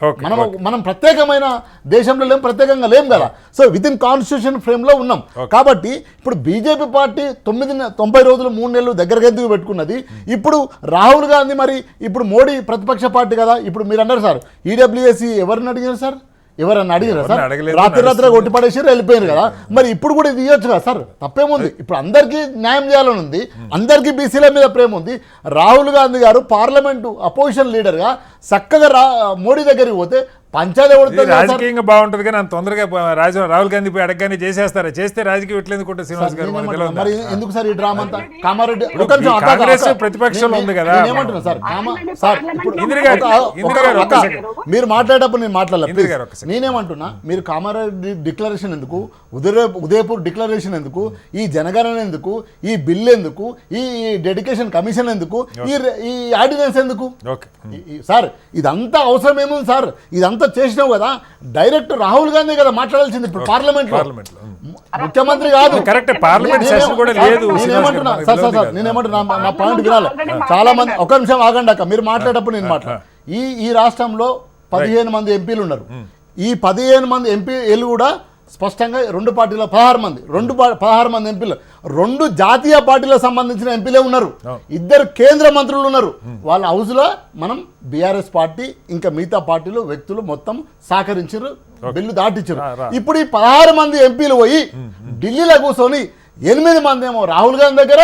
Speaker 4: మనం ప్రత్యేకమైన దేశంలో లేం, ప్రత్యేకంగా లేం కదా. సో విత్ ఇన్ కాన్స్టిట్యూషన్ ఫ్రేమ్లో ఉన్నాం. కాబట్టి ఇప్పుడు బీజేపీ పార్టీ 90 రోజులు 3 నెలలు దగ్గరగా ఎందుకు పెట్టుకున్నది. ఇప్పుడు రాహుల్ గాంధీ మరి ఇప్పుడు మోడీ ప్రతిపక్ష పార్టీ కదా, ఇప్పుడు మీరు అన్నారు సార్ ఈడబ్ల్యూఎస్సీ ఎవరిని అడిగారు సార్, ఎవరన్నా అడిగిరా సార్, రాత్రి కొట్టి పడేసి వెళ్ళిపోయారు కదా, మరి ఇప్పుడు కూడా ఇది ఇవ్వచ్చు కదా సార్, తప్పేముంది. ఇప్పుడు అందరికీ న్యాయం చేయాలని ఉంది, అందరికీ బీసీల మీద ప్రేమ ఉంది. రాహుల్ గాంధీ గారు పార్లమెంటు అపోజిషన్ లీడర్గా చక్కగా మోడీ దగ్గరికి పోతే పంచాయతీ
Speaker 1: రాజకీయంగా బాగుంటుంది, కానీ అంత తొందరగా రాహుల్ గాంధీ పోయి అడగగానే చేసేస్తారా, చేస్తే రాజకీయం ఎట్లేందుకుంటే శ్రీనివాస్ గారు
Speaker 4: మరి ఎందుకు సార్ ఈ డ్రామా అంతా. కామారెడ్డి
Speaker 1: కాంగ్రెస్ ప్రతిపక్షంలో ఉంది కదా,
Speaker 4: ఏమంటున్నా సార్ మీరు మాట్లాడేటప్పుడు నేను మాట్లాడలేదు, నేనేమంటున్నా మీరు కామారెడ్డి డిక్లరేషన్ ఎందుకు, ఉదయపూర్ డిక్లరేషన్ ఎందుకు, ఈ జనగణన ఎందుకు, ఈ బిల్ ఎందుకు, ఈ డెడికేషన్ కమిషన్ ఎందుకు, ఈ ఆర్డినెన్స్ ఎందుకు సార్, ఇదంతా అవసరం ఏముంది సార్, ఇదంతా చేసినావు కదా, డైరెక్ట్ రాహుల్ గాంధీ కదా మాట్లాడాల్సింది ఇప్పుడు పార్లమెంట్ లో, ముఖ్యమంత్రి కాదు. నేనేమంటున్నా నా పాయింట్ వినాలి చాలా మంది. ఒక నిమిషం ఆగండి అక్క, మీరు మాట్లాడేటప్పుడు నేను మాట్లాడు. ఈ రాష్ట్రంలో 15 మంది ఎంపీలు ఉన్నారు, ఈ 15 మంది ఎంపీలు కూడా స్పష్టంగా 2 పార్టీల 16 మంది ఎంపీలు 2 జాతీయ పార్టీలకు సంబంధించిన ఎంపీలే ఉన్నారు, 2 కేంద్ర మంత్రులు ఉన్నారు. వాళ్ళ హౌస్లో మనం బీఆర్ఎస్ పార్టీ ఇంకా మిగతా పార్టీలు వ్యక్తులు మొత్తం సహకరించారు, బిల్లు దాటించారు. ఇప్పుడు ఈ 16 మంది ఎంపీలు పోయి ఢిల్లీలో కూర్చొని 8 మంది ఏమో రాహుల్ గాంధీ దగ్గర,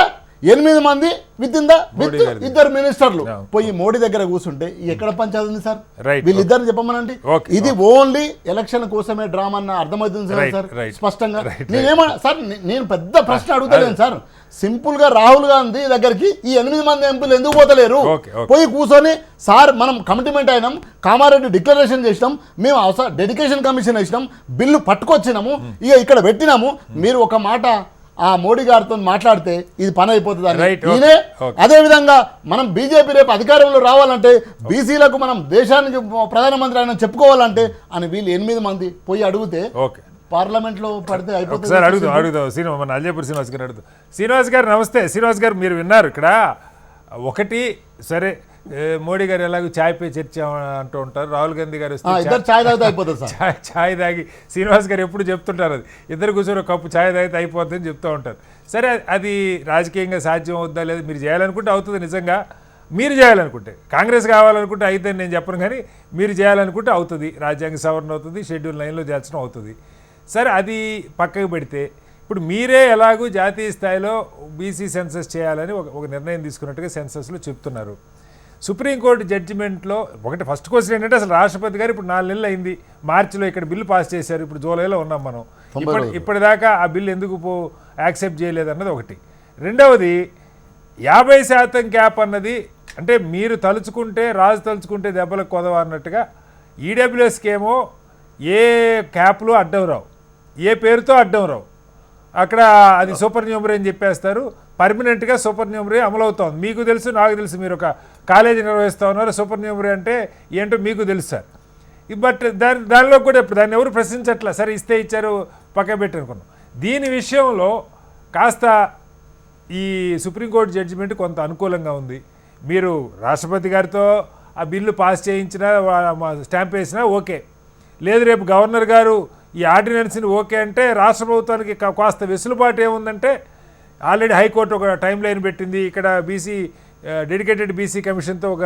Speaker 4: 8 మంది విత్ 2 మినిస్టర్లు పోయి మోడీ దగ్గర కూర్చుంటే ఎక్కడ పంచాయతీ ఉంది సార్? వీళ్ళిద్దరు చెప్పమనండి. ఇది ఓన్లీ ఎలక్షన్ కోసమే డ్రామా అన్న అర్థమవుతుంది సార్ స్పష్టంగా. నేను పెద్ద ప్రశ్న అడుగుతలేను సార్, సింపుల్ గా రాహుల్ గాంధీ దగ్గరికి ఈ 8 మంది ఎంపీలు ఎందుకు పోతలేరు? పోయి కూర్చొని సార్ మనం కమిట్మెంట్ అయినాం, కామారెడ్డి డిక్లరేషన్ చేసినాం, మేము డెడికేషన్ కమిషన్ వేసినాం, బిల్లు పట్టుకొచ్చినాము, ఇక ఇక్కడ పెట్టినాము, మీరు ఒక మాట ఆ మోడీ గారితో మాట్లాడితే ఇది పని అయిపోతుంది. అదే విధంగా మనం బీజేపీ రేపు అధికారంలో రావాలంటే బీసీలకు మనం దేశానికి ప్రధానమంత్రి అయినా చెప్పుకోవాలంటే అని వీళ్ళు 8 మంది పోయి అడిగితే పార్లమెంట్ లో పడితే అయిపోతుంది.
Speaker 1: శ్రీనివాస్ గారు నమస్తే. శ్రీనివాస్ గారు మీరు విన్నారు ఇక్కడ ఒకటి సరే మోడీ గారు ఎలాగో ఛాయ్ పే చర్చ అంటూ ఉంటారు, రాహుల్ గాంధీ గారు ఛాయ్ తాగి శ్రీనివాస్ గారు ఎప్పుడు చెప్తుంటారు అది ఇద్దరు కూర్చొని కప్పు ఛాయ్ తాగితే అయిపోతుందని చెప్తూ ఉంటారు. సరే అది రాజకీయంగా సాధ్యం అవుద్దా లేదా, మీరు చేయాలనుకుంటే అవుతుంది. నిజంగా మీరు చేయాలనుకుంటే, కాంగ్రెస్ కావాలనుకుంటే అయితే నేను చెప్పను, కానీ మీరు చేయాలనుకుంటే అవుతుంది, రాజ్యాంగ సవరణ అవుతుంది, షెడ్యూల్ 9లో చేర్చడం అవుతుంది. సరే అది పక్కకు పెడితే ఇప్పుడు మీరే ఎలాగూ జాతీయ స్థాయిలో బీసీ సెన్సస్ చేయాలని ఒక నిర్ణయం తీసుకున్నట్టుగా సెన్సస్లో చెప్తున్నారు. సుప్రీంకోర్టు జడ్జిమెంట్లో ఒకటి ఫస్ట్ క్వశ్చన్ ఏంటంటే అసలు రాష్ట్రపతి గారు ఇప్పుడు 4 నెలలు అయింది, మార్చిలో ఇక్కడ బిల్లు పాస్ చేశారు, ఇప్పుడు జూలైలో ఉన్నాం మనం, ఇప్పటిదాకా ఆ బిల్లు ఎందుకు యాక్సెప్ట్ చేయలేదన్నది ఒకటి. రెండవది 50% క్యాప్ అన్నది అంటే మీరు తలుచుకుంటే రాజు తలుచుకుంటే దెబ్బలకు కొదవ అన్నట్టుగా ఈడబ్ల్యూఎస్కి ఏమో ఏ క్యాప్లు అడ్డం రావు, ఏ పేరుతో అడ్డం రావు, అక్కడ అది సూపర్ న్యూమరీ అని చెప్పేస్తారు, పర్మనెంట్గా సూపర్ న్యూమరీ అమలవుతోంది. మీకు తెలుసు, నాకు తెలుసు, మీరు ఒక కాలేజీ నిర్వహిస్తూ ఉన్నారు, సూపర్ న్యూమరీ అంటే ఏంటో మీకు తెలుసు సార్. బట్ దానిలో కూడా ఇప్పుడు దాన్ని ఎవరు ప్రశ్నించట్లా, సరే ఇస్తే ఇచ్చారు పక్క పెట్టి అనుకున్నాం. దీని విషయంలో కాస్త ఈ సుప్రీంకోర్టు జడ్జిమెంట్ కొంత అనుకూలంగా ఉంది. మీరు రాష్ట్రపతి గారితో ఆ బిల్లు పాస్ చేయించినా స్టాంప్ వేసినా ఓకే, లేదు రేపు గవర్నర్ గారు ఈ ఆర్డినెన్స్ని ఓకే అంటే రాష్ట్ర ప్రభుత్వానికి కాస్త వెసులుబాటు ఏముందంటే ఆల్రెడీ హైకోర్టు ఒక టైం లైన్ పెట్టింది, ఇక్కడ బీసీ డెడికేటెడ్ బీసీ కమిషన్తో ఒక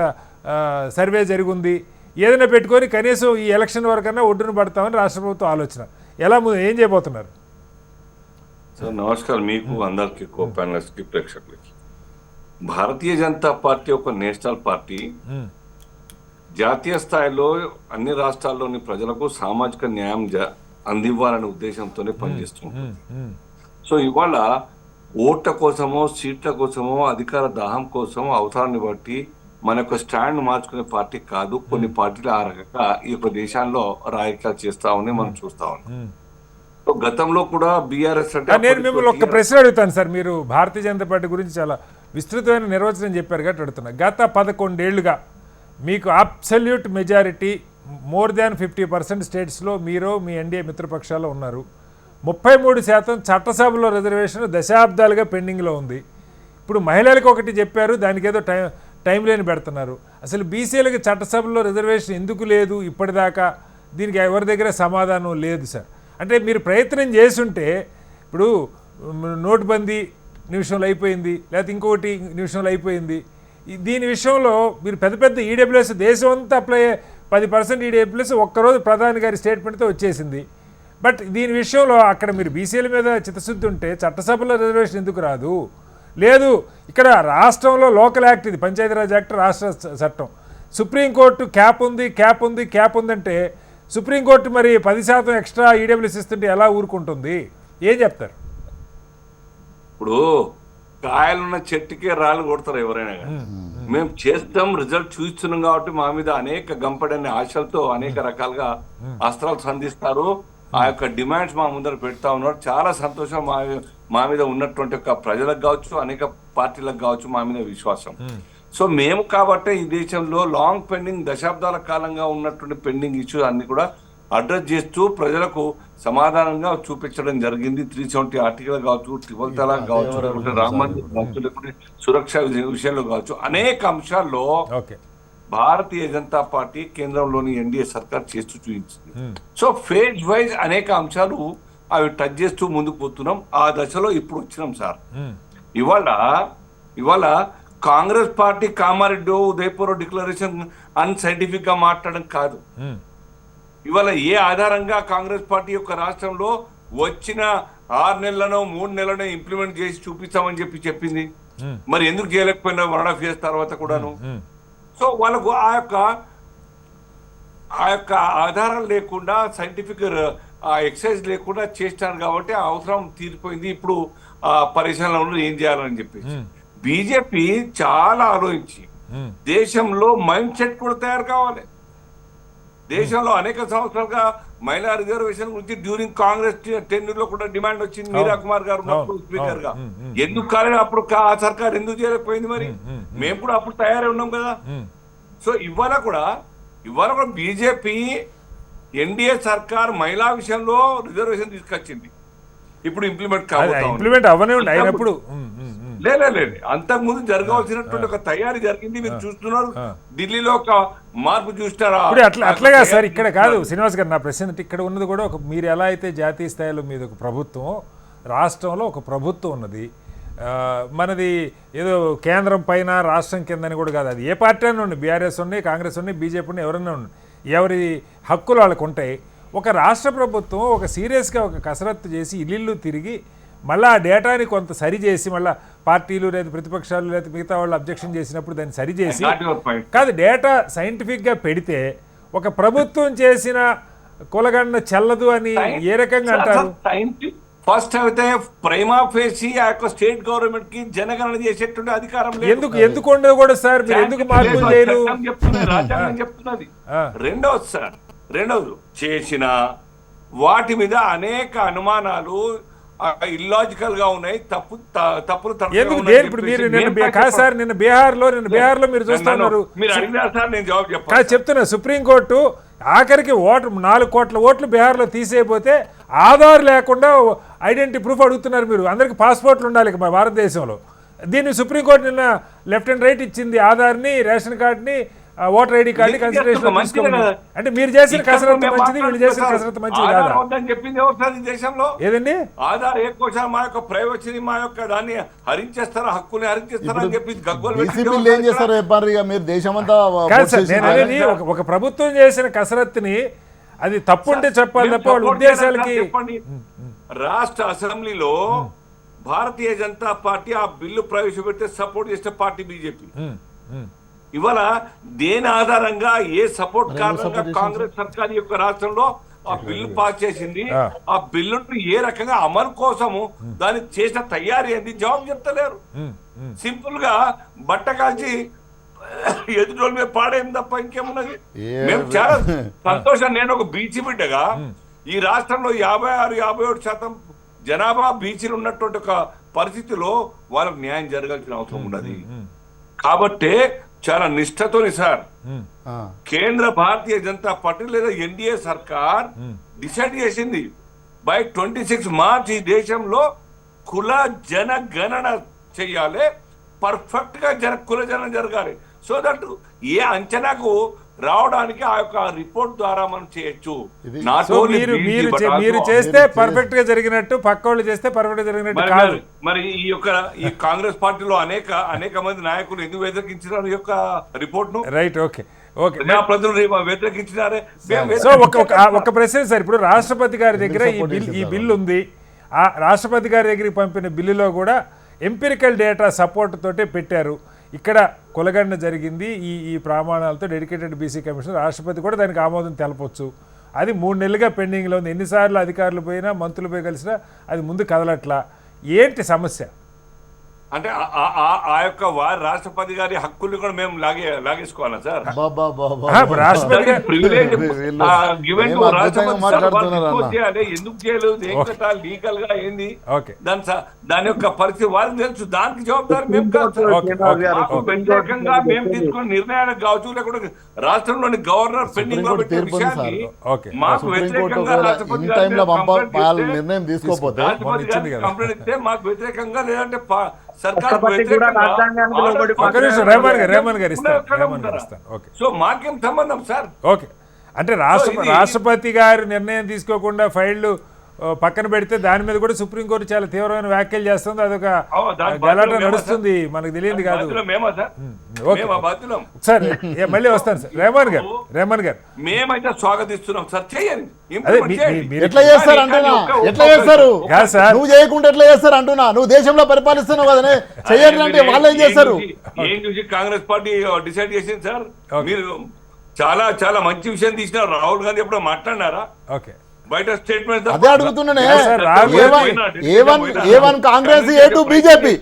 Speaker 1: సర్వే జరిగింది, ఏదైనా పెట్టుకొని కనీసం ఈ ఎలక్షన్ వరకన్నా ఒడ్డున పడతామని రాష్ట్ర ప్రభుత్వం ఆలోచన. ఎలా ఏం చేయబోతున్నారు?
Speaker 5: సార్ నమస్కారం మీకు అందరికి, కో ప్యానలిస్ట్కి, ప్రేక్షకులకి. భారతీయ జనతా పార్టీ ఒక నేషనల్ పార్టీ, జాతీయ స్థాయిలో అన్ని రాష్ట్రాల్లోని ప్రజలకు సామాజిక న్యాయం అందివ్వాలనే ఉద్దేశంతోనే పనిచేస్తుంది. సో ఇవాళ ఓట్ల కోసమో సీట్ల కోసమో అధికార దాహం కోసం అవసరాన్ని బట్టి మన యొక్క స్టాండ్ మార్చుకునే పార్టీ కాదు. కొన్ని పార్టీలు ఆ రకంగా ఈ యొక్క దేశాల్లో రాజకీయాలు చేస్తా ఉన్నాయి, మనం చూస్తా ఉన్నాం. సో గతంలో కూడా బీఆర్ఎస్ అంటే
Speaker 1: నేను మిమ్మల్ని ఒక ప్రశ్న అడుగుతాను సార్. మీరు భారతీయ జనతా పార్టీ గురించి చాలా విస్తృతమైన నిర్వచనం చెప్పారు కాబట్టి అడుగుతున్నా. గత 11 ఏళ్లుగా మీకు అబ్సల్యూట్ మెజారిటీ మోర్ దాన్ 50% స్టేట్స్లో మీరు మీ ఎన్డీఏ మిత్రపక్షాల్లో ఉన్నారు. 33% చట్టసభలో రిజర్వేషన్ దశాబ్దాలుగా పెండింగ్లో ఉంది. ఇప్పుడు మహిళలకు ఒకటి చెప్పారు, దానికి ఏదో టైం లైన్ పెడుతున్నారు. అసలు బీసీలకి చట్టసభలో రిజర్వేషన్ ఎందుకు లేదు ఇప్పటిదాకా? దీనికి ఎవరి దగ్గర సమాధానం లేదు సార్. అంటే మీరు ప్రయత్నం చేస్తుంటే ఇప్పుడు నోటుబందీ నిమిషంలో అయిపోయింది, లేకపోతే ఇంకొకటి నిమిషంలో అయిపోయింది. దీని విషయంలో మీరు పెద్ద ఈడబ్ల్యూఎస్ దేశం అంతా అప్లై 10% ఈడబ్ల్యూఎస్ ఒక్కరోజు ప్రధాని గారి స్టేట్మెంట్తో వచ్చేసింది. బట్ దీని విషయంలో అక్కడ మీరు బీసీల మీద చిత్తశుద్ధి ఉంటే చట్టసభలో రిజర్వేషన్ ఎందుకు రాదు? లేదు, ఇక్కడ రాష్ట్రంలో లోకల్ యాక్ట్, ఇది పంచాయతీరాజ్ యాక్ట్, రాష్ట్ర చట్టం. సుప్రీంకోర్టు క్యాప్ ఉందంటే సుప్రీంకోర్టు మరి 10% ఎక్స్ట్రా ఈడబ్ల్యూఎస్ ఇస్తుంటే ఎలా ఊరుకుంటుంది? ఏం చెప్తారు?
Speaker 5: ఇప్పుడు కాయలున్న చెట్టుకే రాళ్ళు కొడతారు ఎవరైనా. మేము చేస్తాం, రిజల్ట్ చూస్తున్నాం కాబట్టి మా మీద అనేక గంపడని ఆశలతో అనేక రకాలుగా అస్త్రాలు సంధిస్తారు. ఆ యొక్క డిమాండ్స్ మా ముందర పెడతా ఉన్నారు. చాలా సంతోషం. మా మీద ఉన్నటువంటి ఒక ప్రజలకు కావచ్చు, అనేక పార్టీలకు కావచ్చు, మా మీద విశ్వాసం. సో మేము కాబట్టి ఈ దేశంలో లాంగ్ పెండింగ్, దశాబ్దాల కాలంగా ఉన్నటువంటి పెండింగ్ ఇష్యూస్ అన్ని కూడా అడ్రస్ చేస్తూ ప్రజలకు సమాధానంగా చూపించడం జరిగింది. 370 ఆర్టికల్ కావచ్చు, ట్రిపుల్ తలాక్ కావచ్చు, లేకుంటే రామ మందిర్ సురక్ష విషయంలో కావచ్చు, అనేక అంశాల్లో భారతీయ జనతా పార్టీ కేంద్రంలోని ఎన్డీఏ సర్కార్ చేస్తూ చూపించింది. సో ఫేజ్ వైజ్ అనేక అంశాలు అవి టచ్ చేస్తూ ముందుకు పోతున్నాం. ఆ దశలో ఇప్పుడు వచ్చినాం సార్. ఇవాళ Congress party Kamareddy Udaipur declaration unscientific గా మాట్లాడడం కాదు. ఇవాళ ఏ ఆధారంగా కాంగ్రెస్ పార్టీ యొక్క రాష్ట్రంలో వచ్చిన 6 నెలలను 3 నెలలను ఇంప్లిమెంట్ చేసి చూపిస్తామని చెప్పింది? మరి ఎందుకు చేయలేకపోయినా 1.5 years తర్వాత కూడాను? సో వాళ్ళకు ఆ యొక్క ఆధారం లేకుండా సైంటిఫిక్ ఎక్సర్సైజ్ లేకుండా చేస్తారు కాబట్టి ఆ అవసరం తీరిపోయింది. ఇప్పుడు పరిశీలనలో ఏం చేయాలని చెప్పేసి బీజేపీ చాలా ఆలోచించి దేశంలో మైండ్ సెట్ కూడా తయారు కావాలి. దేశంలో అనేక సంవత్సరాలుగా మహిళా రిజర్వేషన్ గురించి డ్యూరింగ్ కాంగ్రెస్ టెన్యూర్ లో కూడా డిమాండ్ వచ్చింది. మీరా కుమార్ గారు ఉన్నప్పుడు స్పీకర్ గా ఎందుకు కాలేదు అప్పుడు ఆ సర్కార్ ఎందుకు చేయలేకపోయింది? మరి మేము కూడా అప్పుడు తయారై ఉన్నాం కదా. సో ఇవాళ కూడా బీజేపీ ఎన్డీఏ సర్కార్ మహిళా విషయంలో రిజర్వేషన్ తీసుకొచ్చింది. ఇప్పుడు ఇంప్లిమెంట్
Speaker 1: అయినప్పుడు
Speaker 5: లేదు అంతకు ముందు జరగవలసినటువంటి ఒక తయారీ జరిగింది. మీరు చూస్తున్నారు ఢిల్లీలో ఒక మార్పు చూస్తారా?
Speaker 1: అట్లాగా సార్. ఇక్కడ కాదు శ్రీనివాస్ గారు, నా ప్రశ్న ఇక్కడ ఉన్నది కూడా మీరు ఎలా అయితే జాతీయ స్థాయిలో మీద ఒక ప్రభుత్వం, రాష్ట్రంలో ఒక ప్రభుత్వం ఉన్నది, మనది ఏదో కేంద్రం పైన రాష్ట్రం కిందని కూడా కాదు. అది ఏ పార్టీ అయినా ఉండి, బీఆర్ఎస్ ఉన్నాయి, కాంగ్రెస్ ఉన్నాయి, బీజేపీ ఉన్నాయి, ఎవరైనా ఉండి, ఎవరి హక్కులు వాళ్ళకు ఉంటాయి. ఒక రాష్ట్ర ప్రభుత్వం ఒక సీరియస్గా ఒక కసరత్తు చేసి ఇల్లు తిరిగి మళ్ళీ ఆ డేటాని కొంత సరిచేసి మళ్ళీ పార్టీలు లేదా ప్రతిపక్షాలు లేదా మిగతా వాళ్ళు అబ్జెక్షన్ చేసినప్పుడు దాన్ని సరిచేసి కాదు డేటా సైంటిఫిక్గా పెడితే ఒక ప్రభుత్వం చేసిన కులగండ చెల్లదు అని ఏ రకంగా అంటారు?
Speaker 5: ఫస్ట్ అయితే ప్రైమా ఫేసి ఆ యొక్క స్టేట్ గవర్నమెంట్ కి జనగణన చేసేటువంటి అధికారం లేదు.
Speaker 1: ఎందుకు ఉండదు కూడా సార్? మీరు ఎందుకు మార్పులు చేయరు?
Speaker 5: రాజ్యాంగం చెప్తున్నది. రెండవది చేసిన వాటి మీద అనేక అనుమానాలు ఇల్లాజికల్ గా ఉన్నాయి. తప్పులు
Speaker 1: నిన్న బీహార్ లో మీరు చూస్తున్నారు.
Speaker 5: మీరు అడిగినా సార్ నేను జవాబు చెప్పాను.
Speaker 1: చెప్తున్నా, సుప్రీంకోర్టు ఆఖరికి 4 కోట్ల ఓట్లు బీహార్లో తీసేయపోతే ఆధార్ లేకుండా ఐడెంటిటీ ప్రూఫ్ అడుగుతున్నారు. మీరు అందరికి పాస్పోర్ట్లు ఉండాలి మన భారతదేశంలో. దీన్ని సుప్రీంకోర్టు నిన్న లెఫ్ట్ అండ్ రైట్ ఇచ్చింది. ఆధార్ని, రేషన్ కార్డుని, ఓటర్ ఐడి కార్డు కన్సిడరేషన్ తీసుకోండి. అంటే మీరు చేసిన కసరత్తు మంచిది, వీళ్ళు చేసిన కసరత్తు మంచిది కాదా?
Speaker 5: చెప్పింది ఎవరు దేశంలో?
Speaker 1: ఏదండి
Speaker 5: ఆధార్ ఏ కోసం మా యొక్క ప్రైవసీని మా యొక్క దాన్ని హరించేస్తారా, హక్కుని హరించేస్తారా అని చెప్పి
Speaker 1: ఒక ప్రభుత్వం చేసిన కసరత్తుని అది తప్పుంటే చెప్పాలి తప్ప వాళ్ళ ఉద్దేశాలకి.
Speaker 5: రాష్ట్ర అసెంబ్లీలో భారతీయ జనతా పార్టీ ఆ బిల్లు ప్రవేశపెడితే సపోర్ట్ చేసిన పార్టీ బీజేపీ. ఇవాళ దేని ఆధారంగా ఏ సపోర్ట్ కారణంగా కాంగ్రెస్ సర్కార్ యొక్క రాష్ట్రంలో ఆ బిల్లు పాస్ చేసింది? ఆ బిల్లును ఏ రకంగా అమలు కోసము దాన్ని చేసిన తయారీ ఏంది? జవాబు చెప్తలేరు. సింపుల్ గా బట్ట కాల్చి ఎదుటి మీద పాడేం తప్ప ఇంకేమున్నది? మేము చాలా సంతోషం. నేను ఒక బీసీ బిడ్డగా ఈ రాష్ట్రంలో 56-57% జనాభా బీసీలు ఉన్నటువంటి ఒక పరిస్థితిలో వాళ్ళకు న్యాయం జరగాల్సిన అవసరం ఉన్నది. కాబట్టి చాలా నిష్ఠతోని సార్ కేంద్ర భారతీయ జనతా పార్టీ లేదా ఎన్డీఏ సర్కార్ డిసైడ్ చేసింది బై 26 మార్చ్ ఈ దేశంలో కుల జనగణన చెయ్యాలి. పర్ఫెక్ట్ గా కుల జన జరగాలి. సో దట్ ఏ అంచనాకు రావడానికి ఆ యొక్క రిపోర్ట్ ద్వారా మనం చేయొచ్చు.
Speaker 1: మీరు చేస్తే పర్ఫెక్ట్ గా జరిగినట్టు, పక్క వాళ్ళు చేస్తే పర్ఫెక్ట్ గా జరిగినట్టు కాదు.
Speaker 5: మరి ఈ కాంగ్రెస్ పార్టీలో అనేక మంది నాయకులు ఎందుకు వ్యతిరేకించారు ఈ యొక్క రిపోర్ట్ ను?
Speaker 1: Right, okay.
Speaker 5: ప్రజలు వ్యతిరేకించినారే.
Speaker 1: సో ఒక ప్రశ్న సార్, ఇప్పుడు రాష్ట్రపతి గారి దగ్గర ఈ బిల్లు ఉంది. ఆ రాష్ట్రపతి గారి దగ్గరికి పంపిన బిల్లులో కూడా ఎంపిరికల్ డేటా సపోర్ట్ తోటే పెట్టారు. ఇక్కడ కులగండ జరిగింది ఈ ప్రమాణాలతో డెడికేటెడ్ బీసీ కమిషన్, రాష్ట్రపతి కూడా దానికి ఆమోదం తెలపొచ్చు. అది 3 నెలలుగా పెండింగ్లో ఉంది. ఎన్నిసార్లు అధికారులు పోయినా, మంత్రులు పోయి కలిసినా అది ముందు కదలట్లా. ఏంటి సమస్య?
Speaker 5: అంటే ఆ యొక్క రాష్ట్రపతి గారి హక్కుల్ని కూడా మేము లాగేసుకోవాలా సార్? ఎందుకు చేయలేదు? లీగల్ గా ఏంది దాని యొక్క పరిస్థితి వాళ్ళకి తెలుసు. దానికి జవాబారు మేము కాదు. వ్యతిరేకంగా మేము తీసుకున్న నిర్ణయాలకు కావచ్చు, లేకపోతే రాష్ట్రంలోని గవర్నర్ పెండింగ్ లో పెట్టే విషయాన్ని మాకు వ్యతిరేకంగా రాష్ట్రపతి
Speaker 4: నిర్ణయం తీసుకోకపోతే
Speaker 5: కంప్లైంట్ ఇస్తే మాకు వ్యతిరేకంగా లేదంటే సో మాకేం సంబంధం సార్?
Speaker 1: ఓకే, అంటే రాష్ట్రపతి గారు నిర్ణయం తీసుకోకుండా ఫైళ్లు పక్కన పెడితే దాని మీద కూడా సుప్రీంకోర్టు చాలా తీవ్రమైన వ్యాఖ్యలు చేస్తుంది. అదొక
Speaker 5: దాని
Speaker 1: గలాట
Speaker 5: బాధ్యులం మేమా
Speaker 1: నడుస్తుంది, మనకు తెలియదు కాదు.
Speaker 5: మేమా సార్?
Speaker 1: ఓకే
Speaker 5: మేమా బాధ్యులం?
Speaker 1: సార్ మళ్ళీ వస్తాను సార్. రేమన్ గారు
Speaker 5: మేమైతే స్వాగతిస్తున్నాం సార్. చేయండి,
Speaker 1: అదే
Speaker 5: ఇంప్లిమెంట్ చేయండి.
Speaker 1: మీరు
Speaker 4: ఎట్లా చేస్తారు అంటున్నా, ఎట్లా చేస్తారు?
Speaker 1: కాదు సార్.
Speaker 4: నువ్వు చేయకుండా ఎట్లా చేస్తారు అంటున్నా? నువ్వు దేశంలో పరిపాలిస్తున్నావు కదనే, చెయ్యండి అంటే వాళ్ళు ఏం చేస్తారు?
Speaker 5: ఏం చూసి కాంగ్రెస్ పార్టీ డిసైడ్ చేసింది సార్? మీరు చాలా చాలా మంచి విషయం తీసినారు. రాహుల్ గాంధీ ఎప్పుడో మాట్లాడినారా
Speaker 1: ఓకే
Speaker 5: బయట స్టేట్మెంట్?
Speaker 4: అదే అడుగుతున్నానే.
Speaker 1: Rahul
Speaker 4: A1 Congress, A2 BJP.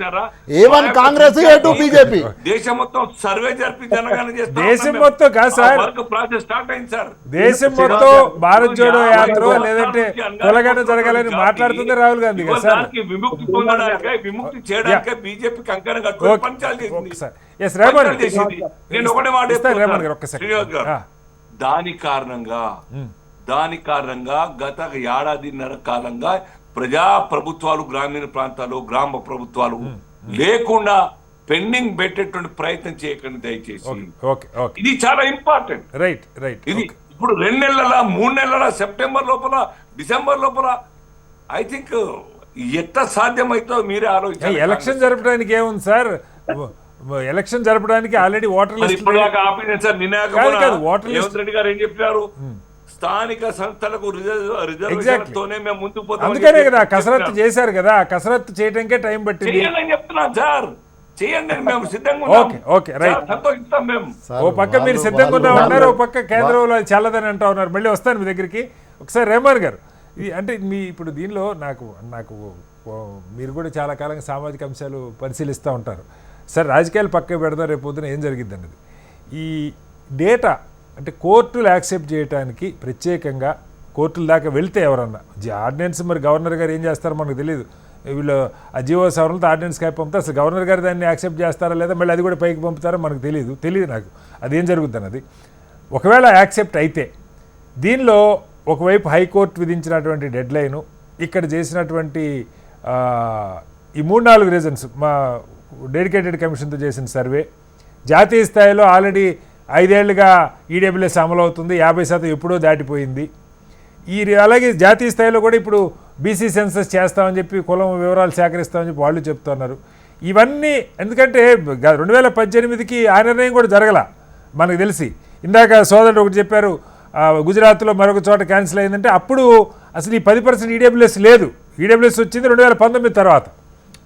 Speaker 4: A1 Congress, A2 BJP.
Speaker 5: దేశం మొత్తం సర్వే జరిపి జనగణన చేస్తా
Speaker 1: దేశం
Speaker 5: ఉన్నాం
Speaker 1: మొత్తం కాదు సార్.
Speaker 5: మేము. వర్క్ ప్రాసెస్ స్టార్ట్ అయింది సార్.
Speaker 1: దేశం మొత్తం భారత్ జోడో యాత్ర లేదంటే కులగట్ట జరగాలని మాట్లాడుతుంది రాహుల్ గాంధీ కదా సార్.
Speaker 5: దానికి విముక్తి పొందడానికి, విముక్తి చేయడానికి బీజేపీ కంకణం కట్టుకొని
Speaker 1: ఓకే.
Speaker 5: పంచాలు చేసింది.
Speaker 1: సార్ ఎస్ రేమన్
Speaker 5: పంచాలు చేసింది. నేను ఒకటే మాట
Speaker 1: ఇస్తాను రేమన్ గారు
Speaker 5: చెప్తాను
Speaker 1: ఒక్క
Speaker 5: సార్, శ్రీనివాస్ గారు. దాని కారణంగా గత ఏడాదిన్నర కాలంగా ప్రజా ప్రభుత్వాలు గ్రామీణ ప్రాంతాలు, గ్రామ ప్రభుత్వాలు లేకుండా పెండింగ్ పెట్టేటువంటి ప్రయత్నం చేయకండి దయచేసి.
Speaker 1: ఓకే ఓకే
Speaker 5: ఇది చాలా ఇంపార్టెంట్.
Speaker 1: రైట్ రైట్
Speaker 5: ఇది ఇప్పుడు 2 నెలల 3 నెలల సెప్టెంబర్ లోపల, డిసెంబర్ లోపల ఐ థింక్ ఎట్లా సాధ్యమైతో మీరే ఆలోచించాలి.
Speaker 1: ఎలక్షన్ జరపడానికి ఏముంది సార్? ఎలక్షన్ జరపడానికి ఆల్రెడీ ఓటర్ లిస్ట్
Speaker 5: ఇప్పుడు దాకా ఆపింది సార్. నినాక రేవంత్ రెడ్డి గారు ఏం చెప్పారు? స్థానిక సంస్థలకు రిజర్వేషన్తోనే మేము ముందుకు పోతాం.
Speaker 1: అందుకనే కదా కసరత్తు చేశారు కదా, కసరత్తు చేయడానికే టైం పట్టింది.
Speaker 5: చేయాలని చెప్తున్నాం సార్. చేయండి, మేము సిద్ధంగా
Speaker 1: ఓకే ఓకే రైట్.
Speaker 5: సంతోషిస్తాం మేము.
Speaker 1: ఓ పక్క మీరు సిద్ధంగా ఉన్నామన్నారు, ఓ పక్క కేంద్రంలో చల్లదని అంటా ఉన్నారు. మళ్ళీ వస్తాను మీ దగ్గరికి. ఒకసారి రేమన్ గారు, ఇది అంటే మీ ఇప్పుడు దీనిలో నాకు మీరు కూడా చాలా కాలంగా సామాజిక అంశాలు పరిశీలిస్తూ ఉంటారు సార్. రాజకీయాలు పక్క పెడదాం, రేపు పొద్దున ఏం జరిగిద్ది అన్నది. ఈ డేటా అంటే కోర్టులు యాక్సెప్ట్ చేయడానికి ప్రత్యేకంగా కోర్టుల దాకా వెళ్తే ఎవరన్నా ఆర్డినెన్స్, మరి గవర్నర్ గారు ఏం చేస్తారో మనకు తెలియదు. వీళ్ళు ఆ జీవో సవరణలతో ఆర్డినెన్స్ కాయ పంపుతారు. అసలు గవర్నర్ గారు దాన్ని యాక్సెప్ట్ చేస్తారా లేదా, మళ్ళీ అది కూడా పైకి పంపుతారో మనకు తెలియదు నాకు అదేం జరుగుద్ది అన్నది. ఒకవేళ యాక్సెప్ట్ అయితే దీనిలో ఒకవైపు హైకోర్టు విధించినటువంటి డెడ్ లైను, ఇక్కడ చేసినటువంటి ఈ 3-4 రీజన్స్, మా డెడికేటెడ్ కమిషన్తో చేసిన సర్వే, జాతీయ స్థాయిలో ఆల్రెడీ 5 ఏళ్లుగా ఈడబ్ల్యూఎస్ అమలు అవుతుంది, 50% ఎప్పుడో దాటిపోయింది. అలాగే జాతీయ స్థాయిలో కూడా ఇప్పుడు బీసీ సెన్సస్ చేస్తామని చెప్పి, కులం వివరాలు సేకరిస్తామని చెప్పి వాళ్ళు చెప్తున్నారు. ఇవన్నీ ఎందుకంటే 2018కి ఆ నిర్ణయం కూడా జరగల మనకు తెలిసి. ఇందాక సోదరుడు ఒకటి చెప్పారు, గుజరాత్లో మరొక చోట క్యాన్సిల్ అయిందంటే అప్పుడు అసలు ఈ 10% ఈడబ్ల్యూఎస్ లేదు. ఈడబ్ల్యూఎస్ వచ్చింది 2019 తర్వాత,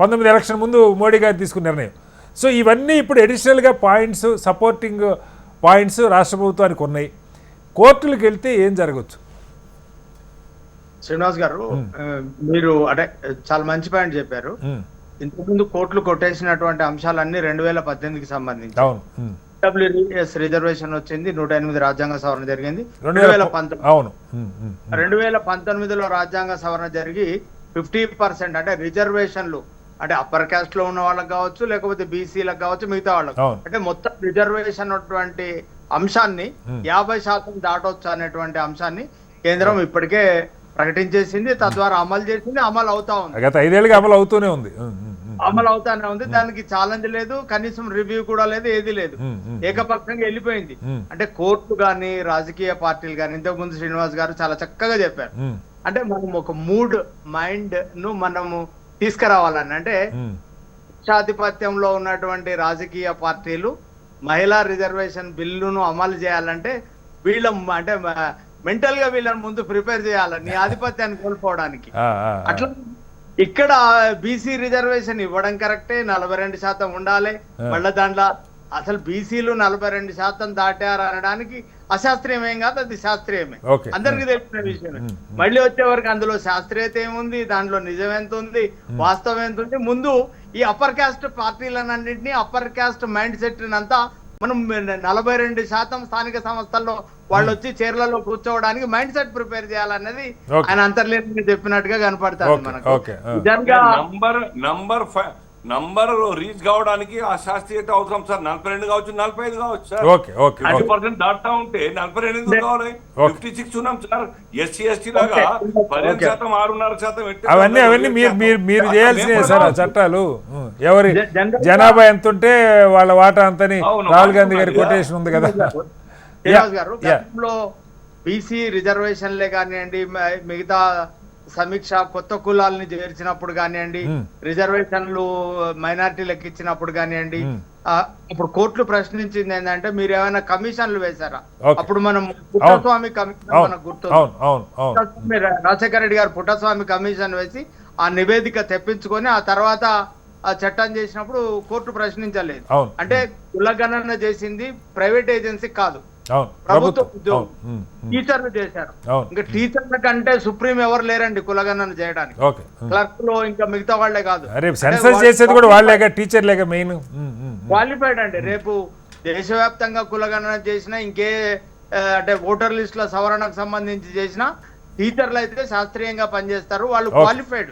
Speaker 1: 19 ఎలక్షన్ ముందు మోడీ గారు తీసుకున్న నిర్ణయం. సో ఇవన్నీ ఇప్పుడు అడిషనల్గా పాయింట్స్, సపోర్టింగ్ పాయింట్స్ రాష్ట్ర ప్రభుత్వానికి ఉన్నాయి. కోర్టులకు వెళ్తే ఏం జరగచ్చు?
Speaker 2: శ్రీనివాస్ గారు, మీరు అంటే చాలా మంచి పాయింట్ చెప్పారు. ఇంతకుముందు కోర్టులు కొట్టేసినటువంటి అంశాలన్నీ 2018కి సంబంధించి.
Speaker 1: అవును,
Speaker 2: డబ్ల్యూఎస్ రిజర్వేషన్ వచ్చింది, 108 రాజ్యాంగ సవరణ జరిగింది. 2019లో రాజ్యాంగ సవరణ జరిగి 50% అంటే రిజర్వేషన్లు, అంటే అప్పర్ క్యాస్ట్ లో ఉన్న వాళ్ళకి కావచ్చు, లేకపోతే బీసీలకు కావచ్చు, మిగతా వాళ్ళకి, అంటే మొత్తం రిజర్వేషన్ అటువంటి అంశాన్ని 50% దాటొచ్చు అనేటువంటి అంశాన్ని కేంద్రం ఇప్పటికే ప్రకటించేసింది, తద్వారా అమలు చేసింది, అమలు అవుతా ఉంది.
Speaker 1: గత 5 ఏళ్ళుగా అమలు అవుతూనే ఉంది.
Speaker 2: దానికి ఛాలెంజ్ లేదు, కనీసం రివ్యూ కూడా లేదు, ఏది లేదు, ఏకపక్షంగా వెళ్ళిపోయింది. అంటే కోర్టు గాని, రాజకీయ పార్టీలు గాని, ఇంతకు ముందు శ్రీనివాస్ గారు చాలా చక్కగా చెప్పారు. అంటే మనం ఒక మూడ్ మైండ్ ను మనము తీసుకురావాలని, అంటే పక్షాధిపత్యంలో ఉన్నటువంటి రాజకీయ పార్టీలు మహిళా రిజర్వేషన్ బిల్లును అమలు చేయాలంటే వీళ్ళ అంటే మెంటల్ గా వీళ్ళని ముందు ప్రిపేర్ చేయాలని, ఆధిపత్యాన్ని కోల్పోవడానికి. అట్లా ఇక్కడ బీసీ రిజర్వేషన్ ఇవ్వడం కరెక్టే, 42% ఉండాలి. మళ్ళీ దాంట్లో అసలు బీసీలు 42% దాటారు అనడానికి అశాస్త్రీయం ఏం కాదు, అది శాస్త్రీయమే, అందరికి తెలిసిన విషయమే. మళ్ళీ వచ్చే వరకు అందులో శాస్త్రీయత ఏముంది, దాంట్లో నిజం ఎంత ఉంది, వాస్తవం ఎంత ఉంది. ముందు ఈ అప్పర్ క్యాస్ట్ పార్టీలన్నింటినీ, అప్పర్ క్యాస్ట్ మైండ్ సెట్ అంతా మనం 42% స్థానిక సంస్థల్లో వాళ్ళు వచ్చి చైర్లలో కూర్చోవడానికి మైండ్ సెట్ ప్రిపేర్ చేయాలన్నది ఆయన అంతర్లీనంగా చెప్పినట్టుగా కనపడతారు మనకు.
Speaker 5: నంబర్ రీచ్ కావడానికి ఆ శాస్త్రీయత అవసరం సార్. 42 కావచ్చు, 45 కావచ్చు సార్. 50% దాటుతా ఉంటే 42 కావాలి, 56 ఉన్నాం సార్. ఎస్సీ ఎస్టీ లాగా 15%, 6.5%
Speaker 1: అవన్నీ మీరు చేయాల్సినవి సార్. ఆ చట్టాలు ఎవరి జనాభా ఎంత ఉంటే వాళ్ళ వాటా అంతని రాహుల్ గాంధీ గారి కొటేషన్ ఉంది కదా.
Speaker 2: గారు గతంలో బీసీ రిజర్వేషన్లే కానివ్వండి, మిగతా సమీక్ష, కొత్త కులాలని చేర్చినప్పుడు కానివ్వండి, రిజర్వేషన్లు మైనారిటీలకు ఇచ్చినప్పుడు కానివ్వండి, అప్పుడు కోర్టులు ప్రశ్నించింది ఏంటంటే మీరు ఏమైనా కమిషన్లు వేశారా? అప్పుడు మనం పుట్టస్వామి కమిషన్ మనకు గుర్తుంది, రాజశేఖర రెడ్డి గారు పుట్టస్వామి కమిషన్ వేసి ఆ నివేదిక తెప్పించుకొని ఆ తర్వాత ఆ చట్టం చేసినప్పుడు కోర్టు ప్రశ్నించలేదు. అంటే కులగణన చేసింది ప్రైవేట్ ఏజెన్సీ కాదు, ప్రభుత్వ ఉద్యోగం, టీచర్లు చేశారు. ఇంకా టీచర్ల కంటే సుప్రీం ఎవరు లేరండి కులగణన చేయడానికి, క్లర్క్ ఇంకా మిగతా వాళ్లే కాదు, క్వాలిఫైడ్ అండి. రేపు దేశవ్యాప్తంగా కులగణన చేసినా ఇంకే అంటే ఓటర్ లిస్ట్ లో సవరణకు సంబంధించి చేసినా టీచర్లు అయితే శాస్త్రీయంగా పనిచేస్తారు, వాళ్ళు క్వాలిఫైడ్.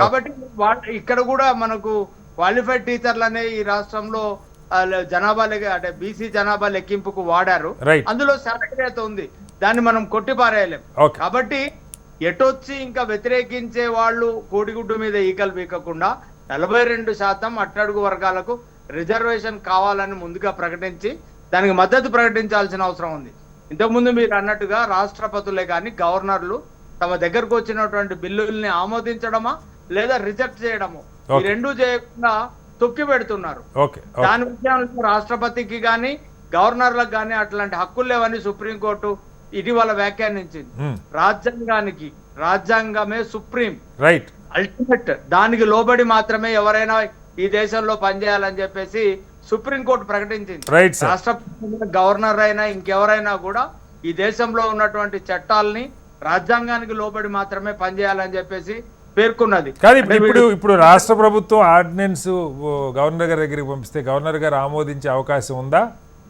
Speaker 2: కాబట్టి ఇక్కడ కూడా మనకు క్వాలిఫైడ్ టీచర్లు అనే ఈ రాష్ట్రంలో జనాభా అంటే బీసీ జనాభా లెక్కింపుకు వాడారు, అందులో శాస్త్రీయత ఉంది, దాన్ని మనం కొట్టిపారేయలేం. కాబట్టి ఎటొచ్చి ఇంకా వ్యతిరేకించే వాళ్ళు కోడిగుడ్డు మీద ఈకలు పీకకుండా 42% అట్టడుగు వర్గాలకు రిజర్వేషన్ కావాలని ముందుగా ప్రకటించి దానికి మద్దతు ప్రకటించాల్సిన అవసరం ఉంది. ఇంతకుముందు మీరు అన్నట్టుగా రాష్ట్రపతులే కానీ గవర్నర్లు తమ దగ్గరకు వచ్చినటువంటి బిల్లుల్ని ఆమోదించడమా లేదా రిజెక్ట్ చేయడము, ఈ రెండూ చేయకుండా తొక్కి పెడుతున్నారు. దాని విషయంలో రాష్ట్రపతికి గాని గవర్నర్లకు గాని అట్లాంటి హక్కులు లేవని సుప్రీంకోర్టు ఇటీవల వ్యాఖ్యానించింది. రాజ్యాంగమే సుప్రీం, అల్టిమేట్, దానికి లోబడి మాత్రమే ఎవరైనా ఈ దేశంలో పనిచేయాలని చెప్పేసి సుప్రీంకోర్టు ప్రకటించింది. రాష్ట్రపతి, గవర్నర్ అయినా ఇంకెవరైనా కూడా ఈ దేశంలో ఉన్నటువంటి చట్టాలని రాజ్యాంగానికి లోబడి మాత్రమే పనిచేయాలని చెప్పేసి పేర్కొన్నది.
Speaker 1: కానీ ఇప్పుడు రాష్ట్ర ప్రభుత్వం ఆర్డినెన్స్ గవర్నర్ గారి దగ్గరికి పంపిస్తే గవర్నర్ గారు ఆమోదించే అవకాశం ఉందా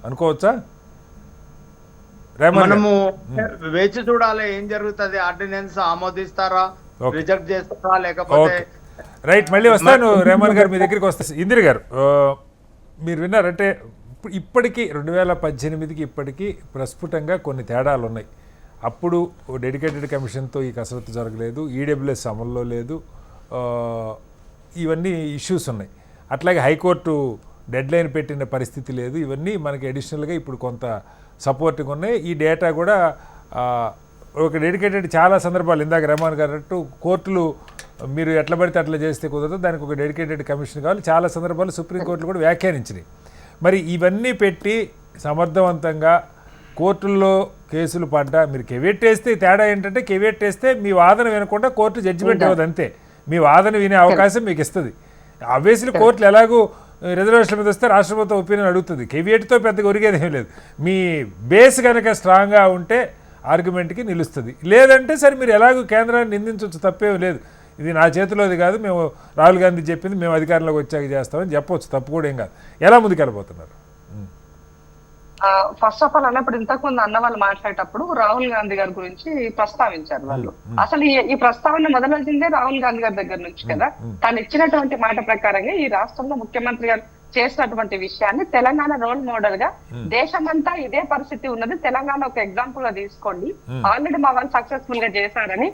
Speaker 1: అనుకోవచ్చా?
Speaker 2: మనము వేచి చూడాలి ఏం జరుగుతుంది. ఆర్డినెన్స్ ఆమోదిస్తారా, రిజెక్ట్ చేస్తారా, లేకపోతే
Speaker 1: రైట్. మళ్ళీ వస్తాను రేమన్ గారు మీ దగ్గరికి వస్తా. ఇందిర గారు, మీరు విన్నారంటే ఇప్పటికీ 2018కి ఇప్పటికీ ప్రస్ఫుటంగా కొన్ని తేడాలు ఉన్నాయి. అప్పుడు డెడికేటెడ్ కమిషన్తో ఈ కసరత్తు జరగలేదు, ఈడబ్ల్యూఎస్ అమల్లో లేదు, ఇవన్నీ ఇష్యూస్ ఉన్నాయి. అట్లాగే హైకోర్టు డెడ్ లైన్ పెట్టిన పరిస్థితి లేదు. ఇవన్నీ మనకి అడిషనల్గా ఇప్పుడు కొంత సపోర్ట్గా ఉన్నాయి. ఈ డేటా కూడా ఒక డెడికేటెడ్ చాలా సందర్భాలు ఇందాక రెహమాన్ గారు అన్నట్టు కోర్టులు మీరు ఎట్లా పడితే అట్లా చేస్తే కుదరదు, దానికి ఒక డెడికేటెడ్ కమిషన్ కావాలి. చాలా సందర్భాలు సుప్రీంకోర్టులు కూడా వ్యాఖ్యానించినాయి. మరి ఇవన్నీ పెట్టి సమర్థవంతంగా కోర్టుల్లో కేసులు పడ్డా మీరు కెవెట్ వేస్తే తేడా ఏంటంటే కెవెట్ వేస్తే మీ వాదన వినకుండా కోర్టు జడ్జిమెంట్ ఇవ్వదు, అంతే. మీ వాదన వినే అవకాశం మీకు ఇస్తుంది. ఆబ్వియస్లీ కోర్టులు ఎలాగూ రిజర్వేషన్ మీద వస్తే రాష్ట్ర ప్రభుత్వం ఒపీనియన్ అడుగుతుంది. కెవియేట్తో పెద్దగా ఒరిగేది ఏం లేదు. మీ బేస్ కనుక స్ట్రాంగ్గా ఉంటే ఆర్గ్యుమెంట్కి నిలుస్తుంది. లేదంటే సరే మీరు ఎలాగో కేంద్రాన్ని నిందించవచ్చు, తప్పేం లేదు. ఇది నా చేతిలోది కాదు, మేము రాహుల్ గాంధీ చెప్పింది మేము అధికారంలోకి వచ్చాక చేస్తామని చెప్పవచ్చు, తప్పు కూడా ఏం కాదు. ఎలా ముందుకెళ్ళబోతున్నారు?
Speaker 3: ఫస్ట్ ఆఫ్ ఆల్ అన్నప్పుడు ఇంతకుముందు అన్న వాళ్ళు మాట్లాడేటప్పుడు రాహుల్ గాంధీ గారి గురించి ప్రస్తావించారు వాళ్ళు. అసలు ఈ ప్రస్తావన మొదలైందే రాహుల్ గాంధీ గారి దగ్గర నుంచి కదా. తను ఇచ్చినటువంటి మాట ప్రకారంగా ఈ రాష్ట్రంలో ముఖ్యమంత్రి గారు చేసినటువంటి విషయాన్ని తెలంగాణ రోల్ మోడల్ గా దేశమంతా ఇదే పరిస్థితి ఉన్నది, తెలంగాణ ఒక ఎగ్జాంపుల్ గా తీసుకోండి, ఆల్రెడీ మా వాళ్ళు సక్సెస్ఫుల్ గా చేశారని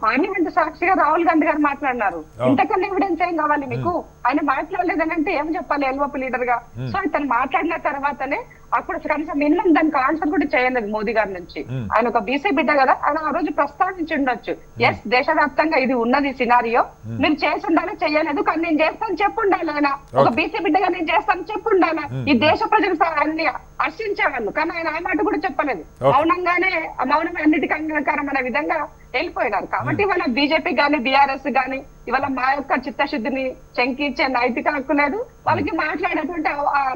Speaker 3: పార్లమెంట్ సాక్షిగా రాహుల్ గాంధీ గారు మాట్లాడినారు. ఇంతకన్నా ఎవిడెన్స్ ఏం కావాలి మీకు? ఆయన మాట్లాడలేదని అంటే ఏం చెప్పాలి ఎల్ఓపి లీడర్ గా? సో ఇతను మాట్లాడిన తర్వాతనే అప్పుడు కనీసం మినిమం దానికి ఆన్సర్ కూడా చేయలేదు మోదీ గారి నుంచి. ఆయన ఒక బీసీ బిడ్డ కదా, ఆయన ఆ రోజు ప్రస్తావించి ఉండొచ్చు, ఎస్ దేశవ్యాప్తంగా ఇది ఉన్నది సినారియో, మీరు చేసి ఉండాలి, చెయ్యలేదు, కానీ నేను చేస్తాను చెప్పు ఉండాలి. ఆయన ఒక బీసీ బిడ్డగా నేను చేస్తాను చెప్పు ఉండాలి. ఈ దేశ ప్రజలు అన్ని హర్షించేవాళ్ళు, కానీ ఆయన ఆ మాట కూడా చెప్పలేదు. మౌనంగానే మౌనమే అన్నిటికీ అంగీకారం అనే విధంగా వెళ్ళిపోయినారు. కాబట్టి ఇవాళ బీజేపీ గానీ బీఆర్ఎస్ గానీ ఇవాళ మా యొక్క చిత్తశుద్ధిని శంకించే నైతిక హక్కు లేదు, వాళ్ళకి మాట్లాడేటువంటి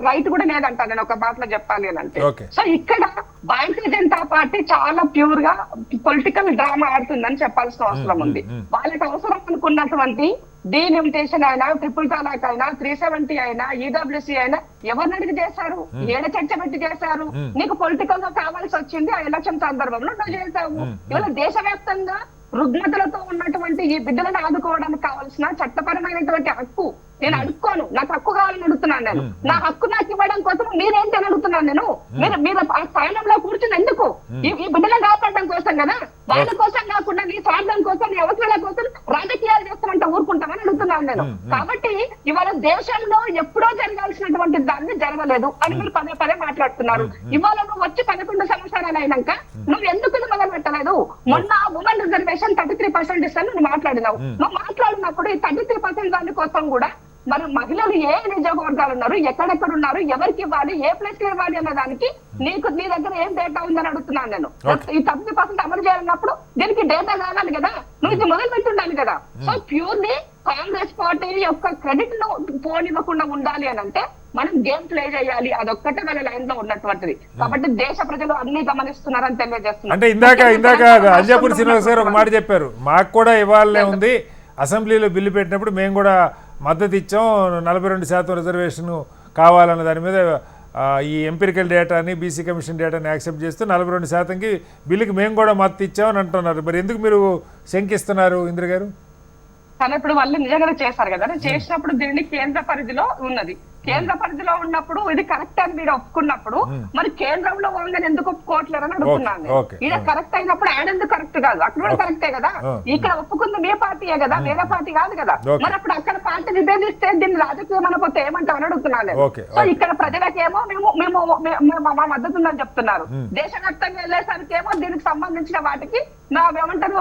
Speaker 3: రైట్ కూడా లేదంట నేను ఒక మాటలో చెప్పాలి అని అంటే. సో ఇక్కడ భారతీయ జనతా పార్టీ చాలా ప్యూర్ గా పొలిటికల్ డ్రామా ఆడుతుందని చెప్పాల్సిన అవసరం ఉంది. వాళ్ళకి అవసరం అనుకున్నటువంటి డీలిమిటేషన్ అయినా, ట్రిపుల్ తలాక్ అయినా, 370 అయినా, ఈడబ్ల్యూసీ అయినా ఎవరిని అడిగి చేశారు? ఏడ చర్చ పెట్టి చేశారు? నీకు పొలిటికల్ గా కావాల్సి వచ్చింది ఆ ఎలక్షన్ సందర్భంలో నువ్వు చేశావు. ఇవాళ దేశవ్యాప్తంగా రుగ్మతలతో ఉన్నటువంటి ఈ బిడ్డలను ఆదుకోవడానికి కావాల్సిన చట్టపరమైనటువంటి హక్కు నేను అడుక్కోను, నాకు హక్కు కావాలని అడుగుతున్నాను. నేను నా హక్కు నాకు ఇవ్వడం కోసం మీరేంటి అని అడుగుతున్నాను. నేను మీరు ఆ స్థానంలో కూర్చుని ఎందుకు? ఈ బిడ్డలను కాపాడడం కోసం కదా, వాళ్ళ కోసం కాకుండా నీ స్వార్థం కోసం, నీ అవసరాల కోసం రాజకీయాలు చేస్తామంటే ఊరుకుంటామని అడుగుతున్నాను నేను. కాబట్టి ఇవాళ దేశంలో ఎప్పుడో జరగాల్సినటువంటి దాన్ని జరగలేదు అని మీరు పదే పదే మాట్లాడుతున్నారు. ఇవాళ నువ్వు వచ్చి 11 సంవత్సరాలు అయినాక నువ్వు ఎందుకు ఇది మొదలు పెట్టలేదు? మొన్న ఉమెన్ రిజర్వేషన్ 33% ఇస్తాను నువ్వు మాట్లాడినావు. నువ్వు మాట్లాడినప్పుడు ఈ 33% దాని కోసం కూడా మరి మహిళలు ఏ నియోజకవర్గాలు ఉన్నారు, ఎక్కడెక్కడ ఉన్నారు, ఎవరికి ఇవ్వాలి, ఏ ప్లేస్ కి ఇవ్వాలి అన్న దానికి నీకు నీ దగ్గర ఏం డేటా ఉందని అడుగుతున్నాను నేను. ఈ 30% అమలు చేయాలన్నప్పుడు దీనికి డేటా కావాలి కదా, నువ్వు ఇది మొదలు పెట్టుండాలి కదా. సో ప్యూర్లీ కాంగ్రెస్ పార్టీ యొక్క క్రెడిట్ ను పోనివ్వకుండా ఉండాలి అని అంటే మనం గేమ్ ప్లే చేయాలి, అదొక్కటే మన లైన్ లో ఉన్నటువంటిది. కాబట్టి దేశ ప్రజలు అన్ని గమనిస్తున్నారని తెలియజేస్తున్నారు.
Speaker 1: అంటే ఇందాక అంజాపూర్ శ్రీనివాస్ గారు ఒక మాట చెప్పారు, మాకు కూడా ఇవ్వాలనే ఉంది, అసెంబ్లీలో బిల్లు పెట్టినప్పుడు మేము కూడా మద్దతు ఇచ్చాం, 42% రిజర్వేషన్ కావాలన్న దాని మీద ఈ ఎంపిరికల్ డేటాని బీసీ కమిషన్ డేటాని యాక్సెప్ట్ చేస్తూ 42%కి బిల్లుకి మేము కూడా మద్దతు ఇచ్చామని అంటున్నారు. మరి ఎందుకు మీరు శంకిస్తున్నారు ఇంద్ర గారు?
Speaker 3: కానీ ఇప్పుడు వాళ్ళు నిజంగా చేశారు కదా, చేసినప్పుడు దీన్ని కేంద్ర పరిధిలో ఉన్నది. కేంద్ర పరిధిలో ఉన్నప్పుడు ఇది కరెక్ట్ అని మీరు ఒప్పుకున్నప్పుడు మరి కేంద్రంలో ఉండని ఎందుకు ఒప్పుకోవట్లేరని అడుగుతున్నాను. ఇది కరెక్ట్ అయినప్పుడు ఆడెందుకు కరెక్ట్ కాదు? అక్కడ కూడా కరెక్టే కదా, ఇక్కడ ఒప్పుకుంది మీ పార్టీయే కదా, వేరే పార్టీ కాదు కదా. మరి అప్పుడు అక్కడ పార్టీ విభేదిస్తే దీన్ని రాజకీయం అనకపోతే ఏమంటామని అడుగుతున్నాను. సో ఇక్కడ ప్రజలకేమో మేము మా మద్దతు ఉందని చెప్తున్నారు, దేశవ్యాప్తంగా వెళ్ళేసరికి ఏమో దీనికి సంబంధించిన వాటికి ఏమంటారు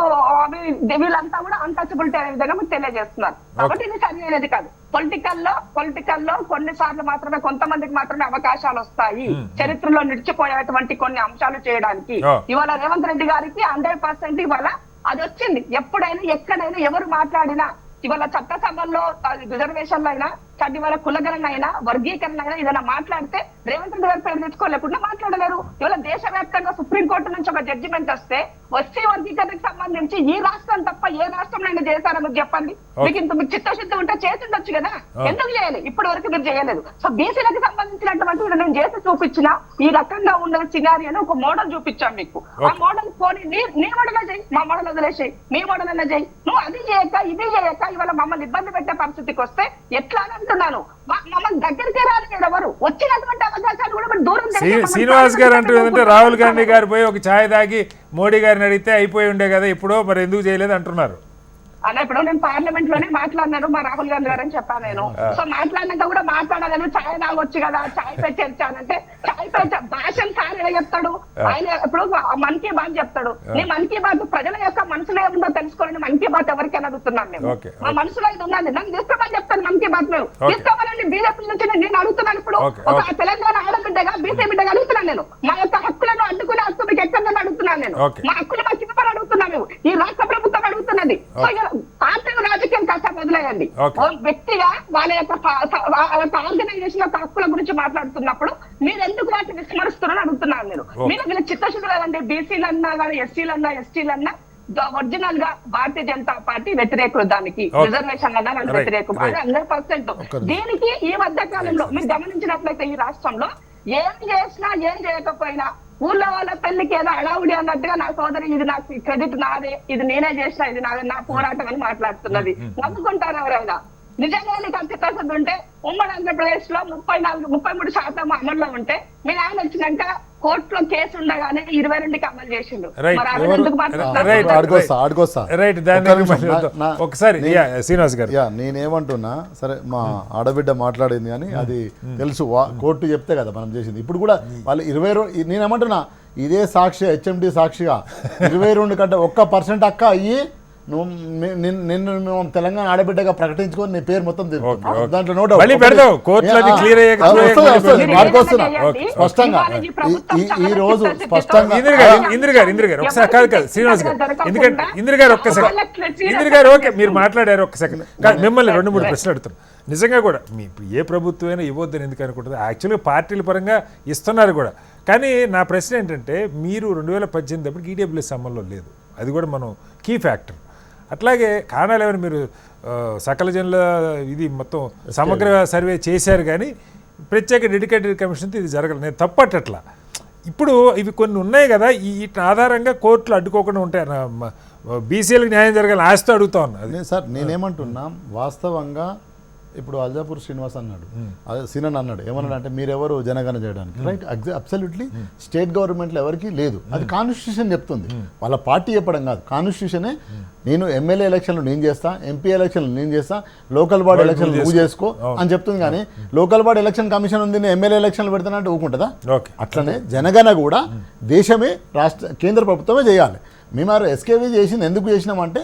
Speaker 3: వీళ్ళంతా కూడా అన్టచబిలిటీ అనే విధంగా మీకు తెలియజేస్తున్నారు. కాబట్టి ఇది సరైనది కాదు. పొలిటికల్లో కొన్నిసార్లు మాత్రమే కొంతమందికి మాత్రమే అవకాశాలు వస్తాయి చరిత్రలో నిలిచిపోయేటువంటి కొన్ని అంశాలు చేయడానికి. ఇవాళ రేవంత్ రెడ్డి గారికి 100% ఇవాళ అది వచ్చింది. ఎప్పుడైనా ఎక్కడైనా ఎవరు మాట్లాడినా ఇవాళ చట్టసభల్లో రిజర్వేషన్లు అయినా ఇవాళ కులగరణ అయినా వర్గీకరణ అయినా ఏదైనా మాట్లాడితే రేవంత్ రెడ్డి గారి పేరు తెచ్చుకోలేకుండా మాట్లాడలేరు. ఇవాళ దేశవ్యాప్తంగా సుప్రీంకోర్టు నుంచి ఒక జడ్జిమెంట్ వస్తే ఎస్సీ వర్గీకరణకు సంబంధించి ఈ రాష్ట్రం తప్ప ఏ రాష్ట్రంలో అయినా చేశారో మీరు చెప్పండి. మీకు ఇంత చిత్తశుద్ధి ఉంటే చేసిండొచ్చు కదా, ఎందుకు చేయాలి? ఇప్పటి వరకు మీరు చేయలేదు. సో బీసీలకు సంబంధించినటువంటి నేను చేసి చూపించిన ఈ రకంగా ఉన్న సినారియోని ఒక మోడల్ చూపించాం మీకు. ఆ మోడల్ పోనీ నీ మోడల్ చేయి, మా మోడల్ వదిలేసేయి, మీ మోడల్ అన్న చేయి. నువ్వు అది చేయక ఇది చేయక ఇవాళ మమ్మల్ని ఇబ్బంది పెట్టే పరిస్థితికి వస్తే ఎట్లా అంటున్నాను. మమ్మల్ని దగ్గరికే రాలేదు ఎవరు, వచ్చినటువంటి అవకాశాలు కూడా మనం దూరం.
Speaker 1: శ్రీనివాస్ గారు అంటూ ఏంటంటే రాహుల్ గాంధీ గారు పోయి ఒక ఛాయ్ తాగి మోడీ గారిని అడిగితే అయిపోయి ఉండే కదా, ఇప్పుడు మరి ఎందుకు చేయలేదు అంటున్నారు.
Speaker 3: అలా ఇప్పుడు నేను పార్లమెంట్ లోనే మాట్లాడినాను మా రాహుల్ గాంధీ గారు అని చెప్పాను నేను. సో మాట్లాడినాక కూడా మాట్లాడలేను, ఛాయ్ తాగొచ్చు కదా, ఛాయ్ పై చర్చానంటే ఛాయ్ పై భాషను సార్ ఎలా చెప్తాడు? ఆయన ఇప్పుడు మన్ కీ బాత్ చెప్తాడు. నీ మన్ కీ బాత్ ప్రజల యొక్క మనసులో ఏముందో తెలుసుకోవాలని మన్ కీ బాత్ ఎవరికైనా అడుగుతున్నాను నేను. మా మనసులో ఇది ఉన్నది, నన్ను తీసుకోమని చెప్తాను మన్ కీ బాత్ లో. తీసుకోవాలని బీజేపీ నుంచి నేను అడుగుతున్నాను. ఇప్పుడు ఒక తెలంగాణ ఆడబిడ్డగా బీసీ బిడ్డగా అడుగుతున్నాను నేను. మా యొక్క హక్కులను అడ్డుకునే హక్కు మీకు ఎక్కడ అడుగుతున్నాను నేను. మా హక్కులు మా చిన్నపని అడుగుతున్నాను, ఈ రాష్ట్ర ప్రభుత్వం అడుగుతున్నది. సో పార్టీ రాజకీయం కాస్త వదిలేయండి. వ్యక్తిగా వాళ్ళ యొక్క ఆర్గనైజేషన్ యొక్క హక్కుల గురించి మాట్లాడుతున్నప్పుడు మీరు ఎందుకు వాటిని విస్మరిస్తున్నారని అడుగుతున్నాను నేను. మీరు చిత్తశుద్ధి లేదండి. బీసీలన్నా కానీ ఎస్సీలన్నా ఎస్టీలన్నా ఒరిజినల్ గా భారతీయ జనతా పార్టీ వ్యతిరేకులు, దానికి రిజర్వేషన్ అన్నా వాళ్ళు వ్యతిరేకం 100%. దీనికి ఈ మధ్య కాలంలో మీరు గమనించినట్లయితే ఈ రాష్ట్రంలో ఏం చేసినా ఏం చేయకపోయినా ఊళ్ళో వాళ్ళ పెళ్లికి ఏదో అడావుడి అన్నట్టుగా నా సోదరి ఇది నాకు క్రెడిట్ నాదే, ఇది నేనే చేసిన, ఇది నా పోరాటం అని మాట్లాడుతున్నది. నమ్ముకుంటారు ఎవరైనా? నిజంగా నీకు అంత చిత్తశుద్ధి ఉంటే ఉమ్మడి ఆంధ్రప్రదేశ్ లో 33% అమల్లో ఉంటే మీ ఆయన వచ్చినాక కోర్టులో కేసు ఉండగానే 22కి అమలు చేసిండు.
Speaker 1: ఒకసారి శ్రీనివాస్ గారు
Speaker 4: నేనేమంటున్నా, సరే మా ఆడబిడ్డ మాట్లాడింది కానీ అది తెలుసు, కోర్టు చెప్తే కదా మనం చేసింది. ఇప్పుడు కూడా వాళ్ళు 22 నేనేమంటున్నా ఇదే సాక్షి హెచ్ఎండి సాక్షిగా 22 కంటే 1% అక్క అయ్యి నువ్వు నిన్ను తెలంగాణ ఆడబిడ్డగా ప్రకటించుకొని నీ పేరు మొత్తం దాంట్లో నోట్ స్పష్టంగా ఈ రోజు స్పష్టంగా
Speaker 1: శ్రీనివాస్ గారు ఎందుకంటే ఇంద్ర గారు ఒక్క సెకండ్, ఇంద్ర గారు ఓకే మీరు మాట్లాడారు ఒక్క సెకండ్, మిమ్మల్ని 2-3 ప్రశ్నలు అడుగుతాను. నిజంగా కూడా మీ ఏ ప్రభుత్వమైనా ఇవ్వద్దని ఎందుకు అనుకుంటుంది? యాక్చువల్గా పార్టీల పరంగా ఇస్తున్నారు కూడా. కానీ నా ప్రశ్న ఏంటంటే మీరు 2018 అప్పటికి ఈడబ్ల్యూఎస్ అమల్లో లేదు, అది కూడా మనం కీ ఫ్యాక్టర్. అట్లాగే కారణాలు ఏమైనా మీరు సకల జనుల ఇది మొత్తం సమగ్ర సర్వే చేశారు కానీ ప్రత్యేక డెడికేటెడ్ కమిషన్తో ఇది జరగలేదు, నేను తప్పట్లా. ఇప్పుడు ఇవి కొన్ని ఉన్నాయి కదా, వీటి ఆధారంగా కోర్టులు అడ్డుకోకుండా ఉంటాయి. బీసీలకు న్యాయం జరగాలని ఆశతో అడుగుతా ఉన్నా.
Speaker 4: అదే సార్ నేనేమంటున్నా, వాస్తవంగా ఇప్పుడు అల్జాపూర్ శ్రీనివాస్ అన్నాడు, అదే సీనన్ అన్నాడు, ఏమన్నాడు అంటే మీరెవరు జనగణన చేయడానికి, రైట్? అబ్సల్యూట్లీ స్టేట్ గవర్నమెంట్లో ఎవరికి లేదు, అది కాన్స్టిట్యూషన్ చెప్తుంది, వాళ్ళ పార్టీ చెప్పడం కాదు, కాన్స్టిట్యూషనే. నేను ఎమ్మెల్యే ఎలక్షన్లు నేను చేస్తా, ఎంపీ ఎలక్షన్లు నేను చేస్తా, లోకల్ బాడీ ఎలక్షన్లు నువ్వు చేసుకో అని చెప్తుంది. కానీ లోకల్ బాడీ ఎలక్షన్ కమిషన్ ఉంది, నేను ఎమ్మెల్యే ఎలక్షన్లు పెడతానంటే ఊకుంటుందా? అట్లనే జనగణన కూడా దేశమే కేంద్ర ప్రభుత్వమే చేయాలి. మేము ఎస్కేవీ చేసింది ఎందుకు చేసినామంటే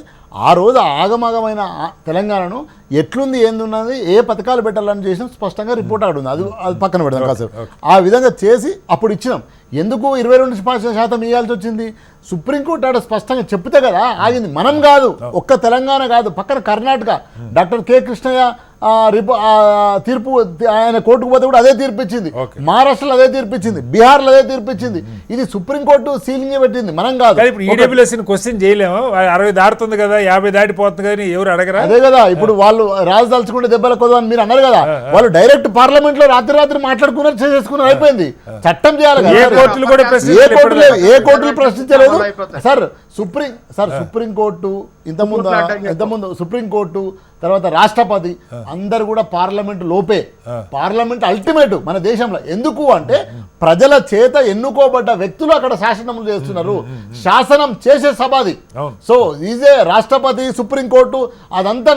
Speaker 4: ఆ రోజు ఆగమాగమైన తెలంగాణను ఎట్లుంది ఏంది ఉన్నది ఏ పథకాలు పెట్టాలని చేసినాం స్పష్టంగా రిపోర్ట్ అక్కడ ఉంది. అది పక్కన పెడదాం కాసేపు. ఆ విధంగా చేసి అప్పుడు ఇచ్చినాం. ఎందుకు 22% ఇవ్వాల్సి వచ్చింది? సుప్రీంకోర్టు ఆడ స్పష్టంగా చెప్తే కదా ఆగింది. మనం కాదు, ఒక్క తెలంగాణ కాదు, పక్కన కర్ణాటక డాక్టర్ కె కృష్ణయ్య తీర్పు ఆయన కోర్టుకు పోతే కూడా అదే తీర్పు ఇచ్చింది. మహారాష్ట్రలో అదే తీర్పు ఇచ్చింది, బీహార్లో అదే తీర్పు ఇచ్చింది. ఇది సుప్రీంకోర్టు సీలింగ్ పెట్టింది, మనం కాదు.
Speaker 1: ఇప్పుడు ఈడబ్ల్యూఎస్ని క్వశ్చన్ చేయలేము, 60 దాటుతుంది కదా, 50 దాటిపోతుంది కదా, ఎవరు అడగరా?
Speaker 4: అదే కదా ఇప్పుడు వాళ్ళు రాజదలుచుకుంటే దెబ్బల కొద్దు అని మీరు అన్నారు కదా, వాళ్ళు డైరెక్ట్ పార్లమెంట్ లో రాత్రి మాట్లాడుకున్నారు, చేసుకున్నారు, అయిపోయింది. చట్టం చేయాలి కదా. ఏ కోర్టులు ప్రశ్నించలేదు సార్. సుప్రీంకోర్టు ఇంతకుముందు సుప్రీంకోర్టు తర్వాత రాష్ట్రపతి అందరు కూడా పార్లమెంట్ లోపే. పార్లమెంట్ అల్టిమేట్ మన దేశంలో. ఎందుకు అంటే ప్రజల చేత ఎన్నుకోబడ్డ వ్యక్తులు అక్కడ శాసనములు చేస్తున్నారు, శాసనం చేసే సభ అది. సో ఈజే రాష్ట్రపతి సుప్రీంకోర్టు అదంతా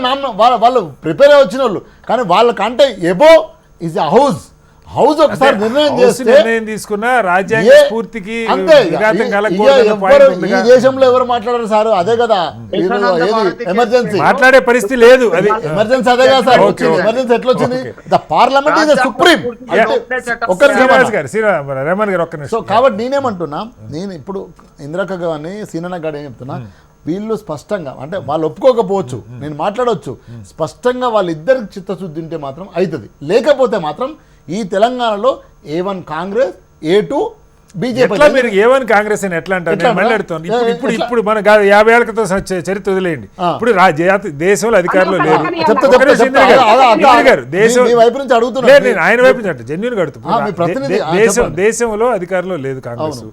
Speaker 4: వాళ్ళు ప్రిపేర్ అయ్యి వచ్చిన వాళ్ళు. కానీ వాళ్ళకంటే ఎబో ఈజ్ అ హౌస్ ఒకసారి నిర్ణయం
Speaker 1: తీసుకున్న రాజ్యాంగ స్ఫూర్తికి
Speaker 4: అంతే. ఈ దేశంలో ఎవరు మాట్లాడారు సార్? అదే కదా ఎమర్జెన్సీ
Speaker 1: మాట్లాడే పరిస్థితి లేదు. అది
Speaker 4: ఎమర్జెన్సీ అదే కదా సార్ వచ్చింది. ఎమర్జెన్సీ ఎట్లా వచ్చింది? The parliament is supreme. So కాబట్టి నేనేమంటున్నా, నేను ఇప్పుడు ఇందిరక్క గారిని సీనన్న గారు ఏం చెప్తున్నా, వీళ్ళు స్పష్టంగా అంటే వాళ్ళు ఒప్పుకోకపోవచ్చు, నేను మాట్లాడవచ్చు, స్పష్టంగా వాళ్ళిద్దరికి చిత్తశుద్ధి ఉంటే మాత్రం అవుతుంది. లేకపోతే మాత్రం ఈ తెలంగాణలో A1 కాంగ్రెస్, A2 బీజేపీ.
Speaker 1: మీరు A1 కాంగ్రెస్ అని ఎట్లా అంటారు? మళ్ళీ అడుగుతాను. ఇప్పుడు మన 50 ఏళ్ల క్రితం చరిత్ర వదిలేయండి. ఇప్పుడు దేశంలో అధికారంలో లేరు. ఆయన వైపు నుంచి అంటే జెన్యూన్ అడుగుతున్నా. దేశంలో అధికారంలో లేదు కాంగ్రెస్.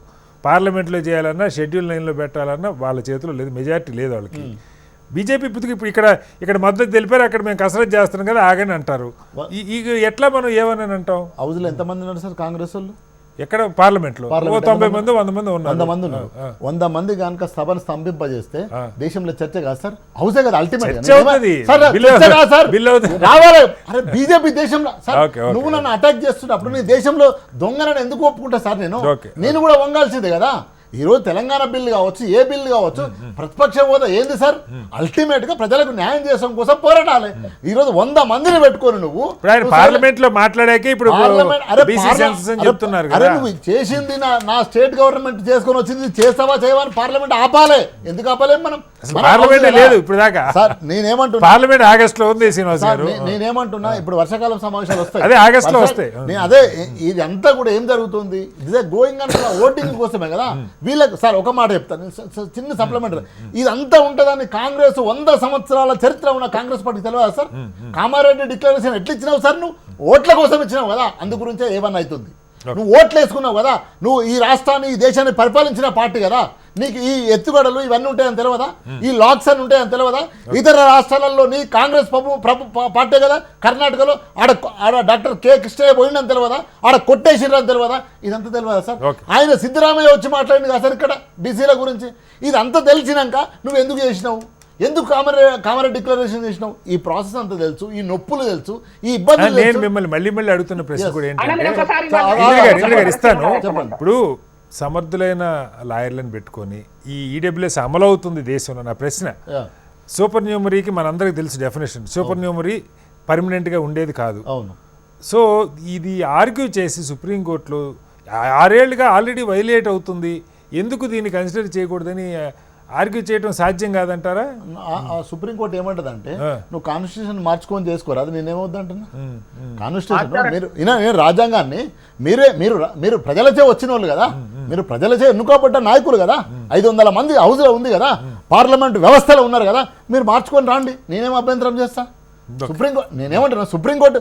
Speaker 1: పార్లమెంట్లో చేయాలన్నా, షెడ్యూల్ 9లో పెట్టాలన్నా వాళ్ళ చేతిలో లేదు, మెజారిటీ లేదు వాళ్ళకి. బీజేపీ ఇప్పుడు ఇక్కడ మద్దతు తెలిపారు, అక్కడ మేము కసరత్తు చేస్తున్నాం కదా ఆగని అంటారు. ఎట్లా మనం ఏమని అంటాం?
Speaker 4: హౌస్లో ఎంతమంది ఉన్నారు సార్ కాంగ్రెస్ వాళ్ళు?
Speaker 1: ఎక్కడ పార్లమెంట్లో 90 మంది 100 మంది ఉన్నారు.
Speaker 4: 100 మంది ఉన్నారు. 100 మంది కనుక సభను స్తంభింపజేస్తే దేశంలో చర్చ కాదు సార్, హౌసే కదా అల్టిమేట్ రావాలి. అరే బీజేపీ దేశంలో నువ్వు నన్ను అటాక్ చేస్తున్నప్పుడు నీ దేశంలో దొంగలను ఎందుకు ఒప్పుకుంటా సార్? నేను కూడా వంగాల్సిందే కదా. ఈ రోజు తెలంగాణ బిల్లు కావచ్చు, ఏ బిల్లు కావచ్చు, ప్రతిపక్ష హోదా ఏంది సార్? అల్టిమేట్ గా ప్రజలకు న్యాయం చేయడం కోసం పోరాడాలి. ఈ రోజు 100 మందిని పెట్టుకొని నువ్వు
Speaker 1: పార్లమెంట్ లో మాట్లాడాక ఇప్పుడు
Speaker 4: నువ్వు చేసింది నా స్టేట్ గవర్నమెంట్ చేసుకొని వచ్చింది చేస్తావా చేయవని పార్లమెంట్ ఆపాలి. ఎందుకు ఆపాలేం మనం?
Speaker 1: పార్లమెంట్ లేదు ఇప్పుడు దాకా.
Speaker 4: సార్ నేనేమంటున్నా,
Speaker 1: పార్లమెంట్ ఆగస్ట్ లో ఉంది శ్రీనివాస్ గారు.
Speaker 4: నేనేమంటున్నా, ఇప్పుడు వర్షాకాలం సమావేశాలు వస్తాయి,
Speaker 1: అదే ఆగస్ట్ లో వస్తాయి.
Speaker 4: అదే ఇది అంతా కూడా ఏం జరుగుతుంది? ఇదే గోయింగ్ అన్న ఓటింగ్ కోసమే కదా వీళ్ళకి. సార్ ఒక మాట చెప్తాను, చిన్న సప్లిమెంటరీ. ఇదంతా ఉంటుందని కాంగ్రెస్ 100 సంవత్సరాల చరిత్ర ఉన్న కాంగ్రెస్ పార్టీకి తెలియదా సార్? కామారెడ్డి డిక్లరేషన్ ఎట్లా ఇచ్చినావు సార్? నువ్వు ఓట్ల కోసం ఇచ్చినావు కదా, అందు గురించే ఏమన్నా అవుతుంది. నువ్వు ఓట్లు వేసుకున్నావు కదా, నువ్వు ఈ రాష్ట్రాన్ని ఈ దేశాన్ని పరిపాలించిన పార్టీ కదా, నీకు ఈ ఎత్తుగడలు ఇవన్నీ ఉంటాయని తెలియదా? ఈ లాక్స్ అని ఉంటాయని తెలియదా? ఇతర రాష్ట్రాలలో నీ కాంగ్రెస్ పార్టీ కదా, కర్ణాటకలో ఆడ డాక్టర్ కె కృష్ణయ్య పోయిందని తెలియదా? ఆడ కొట్టేసిరని తెలియదా? ఇదంతా తెలియదా సార్? ఆయన సిద్ధరామయ్య వచ్చి మాట్లాడింది కదా సార్ ఇక్కడ బీసీల గురించి. ఇదంతా తెలిసినాక నువ్వు ఎందుకు చేసినావు? ఎందుకు కామారెడ్డి డిక్లరేషన్ చేసినావు? ఈ ప్రాసెస్ అంతా తెలుసు, ఈ నొప్పులు తెలుసు, ఈ ఇబ్బందులు.
Speaker 1: నేను మిమ్మల్ని మళ్ళీ అడుగుతున్న ప్రశ్న కూడా ఏంటంటే ఇస్తాను. ఇప్పుడు సమర్థులైన లాయర్లను పెట్టుకొని ఈ ఈడబ్ల్యూఎస్ అమలు అవుతుంది దేశంలో. నా ప్రశ్న, సూపర్ న్యూమరీకి మనందరికీ తెలుసు డెఫినేషన్. సూపర్ న్యూమరీ పర్మనెంట్గా ఉండేది కాదు.
Speaker 4: అవును.
Speaker 1: సో ఇది ఆర్గ్యూ చేసి సుప్రీంకోర్టులో 6 ఏళ్ళుగా ఆల్రెడీ వైలేట్ అవుతుంది, ఎందుకు దీన్ని కన్సిడర్ చేయకూడదని ఆర్గ్యూ చేయడం సాధ్యం కాదంటారా?
Speaker 4: సుప్రీంకోర్టు ఏమంటదంటే నువ్వు కాన్స్టిట్యూషన్ మార్చుకొని చేసుకోరు, అది నేనేమవుద్దంటున్నా. కాన్స్టిట్యూషన్ నేను రాజ్యాంగాన్ని మీరు ప్రజలచే వచ్చిన వాళ్ళు కదా, మీరు ప్రజలచే ఎన్నుకోబడ్డ నాయకులు కదా, 500 మంది హౌస్లో ఉంది కదా, పార్లమెంట్ వ్యవస్థలో ఉన్నారు కదా, మీరు మార్చుకొని రాండి, నేనేం అభ్యంతరం చేస్తా. సుప్రీంకోర్టు నేనేమంటున్నా, సుప్రీంకోర్టు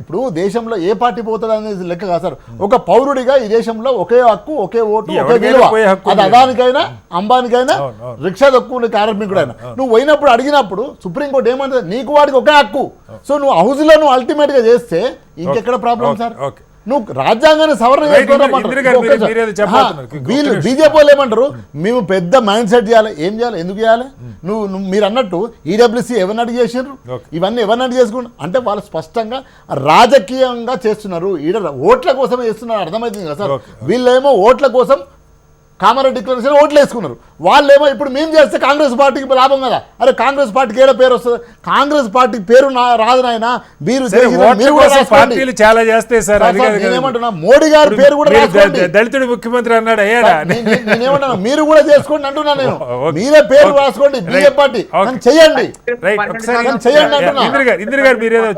Speaker 4: ఇప్పుడు దేశంలో ఏ పార్టీ పోతుంది అనేది లెక్క కాదు సార్. ఒక పౌరుడిగా ఈ దేశంలో ఒకే హక్కు, ఒకే ఓటు, ఒకే విలువ. అది అదానికైనా అంబానికైనా రిక్షా దొక్కునే కార్మికుడైనా నువ్వు పోయినప్పుడు అడిగినప్పుడు సుప్రీంకోర్టు ఏమంటుంది, నీకు వాడికి ఒకే హక్కు. సో నువ్వు హౌస్లో నువ్వు అల్టిమేట్ గా చేస్తే ఇంకెక్కడ ప్రాబ్లం సార్? నువ్వు రాజ్యాంగాన్ని సవరణ వీళ్ళు బీజేపీ వాళ్ళు ఏమంటారు, మేము పెద్ద మైండ్ సెట్ చేయాలి. ఏం చేయాలి, ఎందుకు చేయాలి? మీరు అన్నట్టు ఈడబ్ల్యూసీ ఎవరినట్టు చేసారు, ఇవన్నీ ఎవరినట్టు చేసుకుంటారు అంటే వాళ్ళు స్పష్టంగా రాజకీయంగా చేస్తున్నారు, ఓట్ల కోసమే చేస్తున్నారు, అర్థమవుతుంది కదా సార్. వీళ్ళేమో ఓట్ల కోసం కామారెడ్డి డిక్లరేషన్ ఓట్లు వేసుకున్నారు. వాళ్ళేమో ఇప్పుడు మేము చేస్తే కాంగ్రెస్ పార్టీకి లాభం కదా. అరే కాంగ్రెస్ పార్టీకి ఏదో పేరు వస్తుంది, కాంగ్రెస్ పార్టీ పేరు రాదు నాయన. మీరు
Speaker 1: పార్టీలు చాలా చేస్తాయి సార్.
Speaker 4: నేనేమంటున్నా మోడీ గారి పేరు కూడా
Speaker 1: దళితుడు ముఖ్యమంత్రి అన్నాడు అయ్యాడా?
Speaker 4: నేనేమంటున్నా మీరు కూడా చేసుకోండి అంటున్నా నేను. మీరే పేరు రాసుకోండి బీజేపీ పార్టీ చెయ్యండి చెయ్యండి అంటున్నా.
Speaker 1: ఇందిర గారు మీరేదో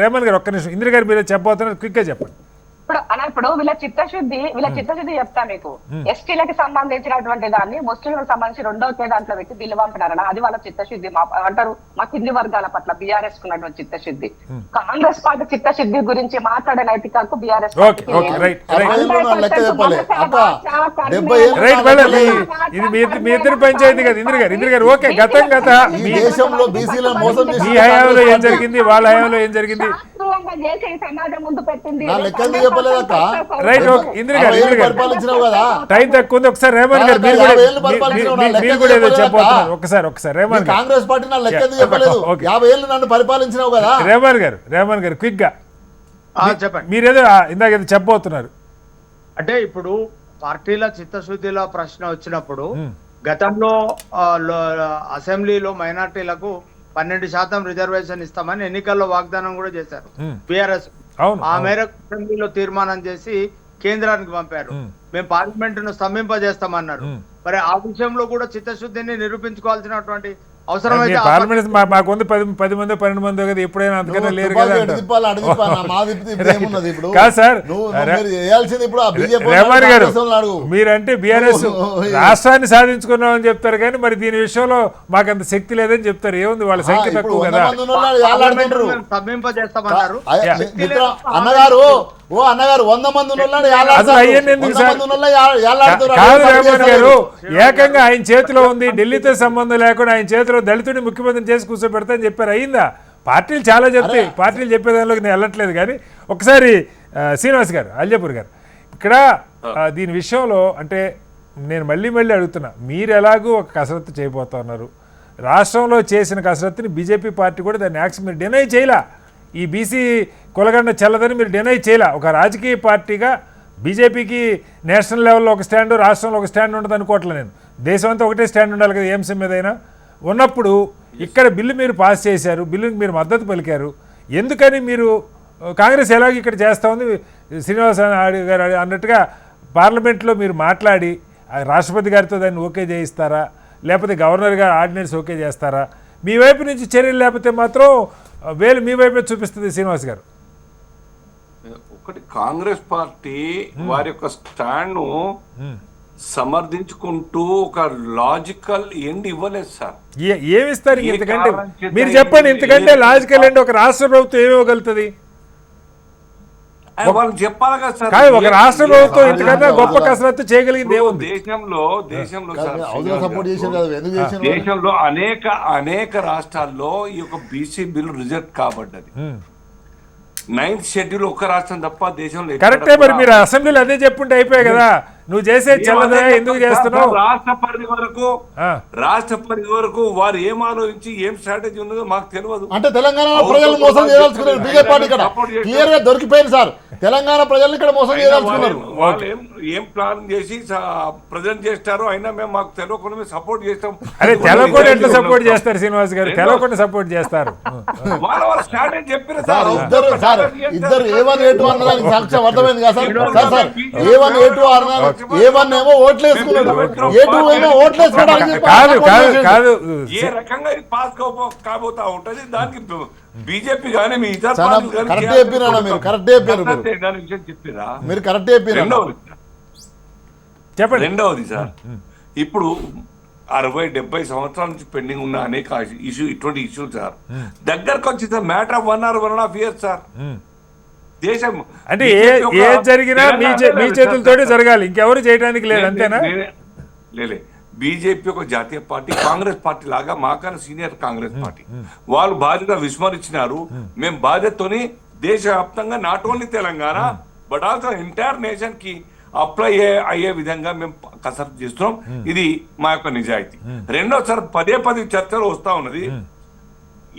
Speaker 1: రేమన్ గారు ఒక్క నిమిషం, ఇందిర గారు మీరేదో చెప్పబోతున్నారు, క్విక్ గా చెప్పండి.
Speaker 3: ఇప్పుడు వీళ్ళ చిత్తశుద్ధి చెప్తా మీకు. ఎస్టీలకు సంబంధించినటువంటి దాన్ని ముస్లింలకు సంబంధించి రెండో దాంట్లో పెట్టి బిల్లు పంపినారన్న, అది వాళ్ళ చిత్తశుద్ధి. అంటారు మా కింది వర్గాల పట్ల బీఆర్ఎస్ కున్నటువంటి చిత్తశుద్ధి. కాంగ్రెస్ పార్టీ చిత్తశుద్ధి గురించి మాట్లాడే నైతిక హక్కు బీఆర్ఎస్
Speaker 1: మీ ఇద్దరు పంచాయతీ కదా ఇందిర గారు. ఇందిర గారు ఓకే, గతం గత
Speaker 4: ఈ దేశంలో బీసీలను మోసం చేసి
Speaker 1: మీ హయాంలో ఏం జరిగింది, వాళ్ళ హయాంలో ఏం జరిగింది, రైట్ ఓకే. ఇందిర గారు టైం తక్కువ ఉంది, ఒకసారి రేమన్ గారు మీరు కూడా ఏదో చెప్పబోతున్నారు. ఒకసారి రేమన్
Speaker 4: కాంగ్రెస్ పార్టీ నా లెక్క చెప్పలేదు. 50 ఏళ్ళు నన్ను పరిపాలించినావు కదా.
Speaker 1: రేమన్ గారు క్విక్ గా
Speaker 2: చెప్పండి.
Speaker 1: మీరేదో ఇందాక ఏదో చెప్పబోతున్నారు.
Speaker 2: అంటే ఇప్పుడు పార్టీల చిత్తశుద్ధిలో ప్రశ్న వచ్చినప్పుడు గతంలో అసెంబ్లీలో మైనార్టీలకు 12% రిజర్వేషన్ ఇస్తామని ఎన్నికల్లో వాగ్దానం కూడా చేశారు బీఆర్ఎస్. ఆ మేరకు అసెంబ్లీలో తీర్మానం చేసి కేంద్రానికి పంపారు. మేము పార్లమెంట్ ను స్తంభింపజేస్తామన్నారు. మరి ఆ విషయంలో కూడా చిత్తశుద్ధిని నిరూపించుకోవాల్సినటువంటి అవసరం అయితే
Speaker 1: పార్లమెంట్ మాకుంది 10 మంది 12 మంది కదా, ఎప్పుడైనా అంతకన్నా లేరు కదా. కాదు సార్ రేమన్ గారు, మీరంటే బీఆర్ఎస్ రాష్ట్రాన్ని సాధించుకున్నామని చెప్తారు కానీ మరి దీని విషయంలో మాకంత శక్తి లేదని చెప్తారు. ఏముంది వాళ్ళ సంఖ్య తక్కువ కదా.
Speaker 2: స్తంభింపజేస్తామన్నారు
Speaker 4: అన్నగారు. ఓ అన్నగారు 100 మంది ఉన్నాడు.
Speaker 1: కాదు రేమన్ గారు, ఏకంగా ఆయన చేతిలో ఉంది, ఢిల్లీతో సంబంధం లేకుండా ఆయన చేతిలో దళితుడిని ముఖ్యమంత్రిని చేసి కూర్చోబెడతా అని చెప్పారు. అయిందా? పార్టీలు చాలా చెప్తాయి, పార్టీలు చెప్పేదానిలోకి నేను వెళ్ళట్లేదు. కానీ ఒకసారి శ్రీనివాస్ గారు, అల్జపూర్ గారు, ఇక్కడ దీని విషయంలో అంటే నేను మళ్ళీ అడుగుతున్నా, మీరు ఎలాగూ ఒక కసరత్తు చేయబోతా ఉన్నారు. రాష్ట్రంలో చేసిన కసరత్తుని బీజేపీ పార్టీ కూడా దాన్ని యాక్షన్ మీరు డినై చేయలే. ఈ బీసీ కులగండ చెల్లదని మీరు డినై చేయలే. ఒక రాజకీయ పార్టీగా బీజేపీకి నేషనల్ లెవెల్లో ఒక స్టాండు, రాష్ట్రంలో ఒక స్టాండ్ ఉండదు అనుకోవట్లే నేను. దేశం అంతా ఒకటే స్టాండ్ ఉండాలి కదా, ఏం మీదైనా ఉన్నప్పుడు ఇక్కడ బిల్లు మీరు పాస్ చేశారు, బిల్లుకి మీరు మద్దతు పలికారు. ఎందుకని మీరు కాంగ్రెస్ ఎలాగో ఇక్కడ చేస్తూ ఉంది, శ్రీనివాస్ గారు అన్నట్టుగా పార్లమెంట్లో మీరు మాట్లాడి రాష్ట్రపతి గారితో దాన్ని ఓకే చేయిస్తారా, లేకపోతే గవర్నర్ గారు ఆర్డినెన్స్ ఓకే చేస్తారా? మీ వైపు నుంచి చర్యలు లేకపోతే మాత్రం వేలు మీ వైపే చూపిస్తుంది శ్రీనివాస్ గారు.
Speaker 5: ఒకటి, కాంగ్రెస్ పార్టీ వారి యొక్క స్టాండ్ ను సమర్థించుకుంటూ ఒక లాజికల్ ఎండ్ ఇవ్వలేదు సార్.
Speaker 1: ఏమిస్తారు ఇంతకంటే? మీరు చెప్పండి, ఇంతకంటే లాజికల్ ఎండ్ ఒక రాష్ట్ర ప్రభుత్వం ఏమివ్వగలుగుతుంది?
Speaker 5: వాళ్ళు చెప్పాలి కదా సార్.
Speaker 1: ఒక రాష్ట్ర ప్రభుత్వం ఇంతకన్నా గొప్ప కసరత్తు చేయగలిగింది ఏముంది?
Speaker 5: దేశంలో అనేక రాష్ట్రాల్లో ఈ యొక్క బీసీ బిల్ రిజెక్ట్ కాబడ్డది. 9th షెడ్యూల్ ఒక్క రాష్ట్రం తప్ప దేశంలో
Speaker 1: కరెక్టే. మరి మీరు అసెంబ్లీలో అదే చెప్పుంటే అయిపోయాయి కదా. నువ్వు చేసే చల్లదా, ఎందుకు చేస్తున్నావు?
Speaker 5: రాష్ట్ర పరిధి వరకు వారు ఏం ఆలోచించి ఏం స్ట్రాటజీ ఉన్నదో మాకు తెలియదు.
Speaker 4: అంటే తెలంగాణ ప్రజలు మోసం చేయదలుచుకున్నారు బీజేపీ పార్టీ. ఇక్కడ క్లియర్ గా దొరికిపోయింది సార్, తెలంగాణ ప్రజల్ని ఇక్కడ మోసం చేయదలుచుకున్నారు.
Speaker 5: వాళ్ళు ఏం ప్లాన్ చేసి ప్రజెంట్ చేస్తారో అయినా మేము మాకు తెలియకుండా మేము సపోర్ట్ చేస్తాం.
Speaker 1: అరే తెలవకుండా ఎట్లా సపోర్ట్ చేస్తారు శ్రీనివాస్ గారు? తెలవకుండా సపోర్ట్ చేస్తారు.
Speaker 5: వాళ్ళ స్ట్రాటజీ చెప్పారు సార్.
Speaker 4: ఇద్దరు A1 A2 అన్నదానికి సాక్ష్యం అర్థమైంది కదా సార్. సార్ A1 A2 అన్నారు. A1 ఏమో ఓట్లు వేసుకున్నాడు, A2 ఏమో ఓట్లు వేసుకోవడానికి
Speaker 1: కాదు.
Speaker 5: ఏ రకంగా ఇది పాస్ కాబోతా ఉంటది దానికి బీజేపీ కానీ మీ ఇతర
Speaker 4: కరెక్ట్ చెప్పినా మీరు కరెక్ట్ చెప్పారు.
Speaker 5: చెప్పిరా
Speaker 4: మీరు కరెక్ట్ చెప్పారు.
Speaker 1: చెప్పండి.
Speaker 5: రెండవది సార్, ఇప్పుడు 60-70 సంవత్సరాల నుంచి పెండింగ్ ఉన్న అనేక ఇటువంటి ఇష్యూలు సార్ దగ్గరకు వచ్చి sir matter of 1 or 1.5 years sir. దేశం
Speaker 1: అంటే ఏ జరిగినా మీ చేతులతోనే జరగాలి, ఇంకెవరు చేయడానికి లేదు, అంతేనా?
Speaker 5: లేలే, బీజేపీ ఒక జాతీయ పార్టీ, కాంగ్రెస్ పార్టీ లాగా మాకన్నా సీనియర్ కాంగ్రెస్ పార్టీ. వాళ్ళు బాధ్యత విస్మరించినారు. మేము బాధ్యతతోని దేశవ్యాప్తంగా not only Telangana but also entire nation కి అప్లై అయ్యే విధంగా మేము కసరత్తు చేస్తున్నాం. ఇది మా యొక్క నిజాయితీ. రెండోసారి పదే చర్చలు వస్తా ఉన్నది.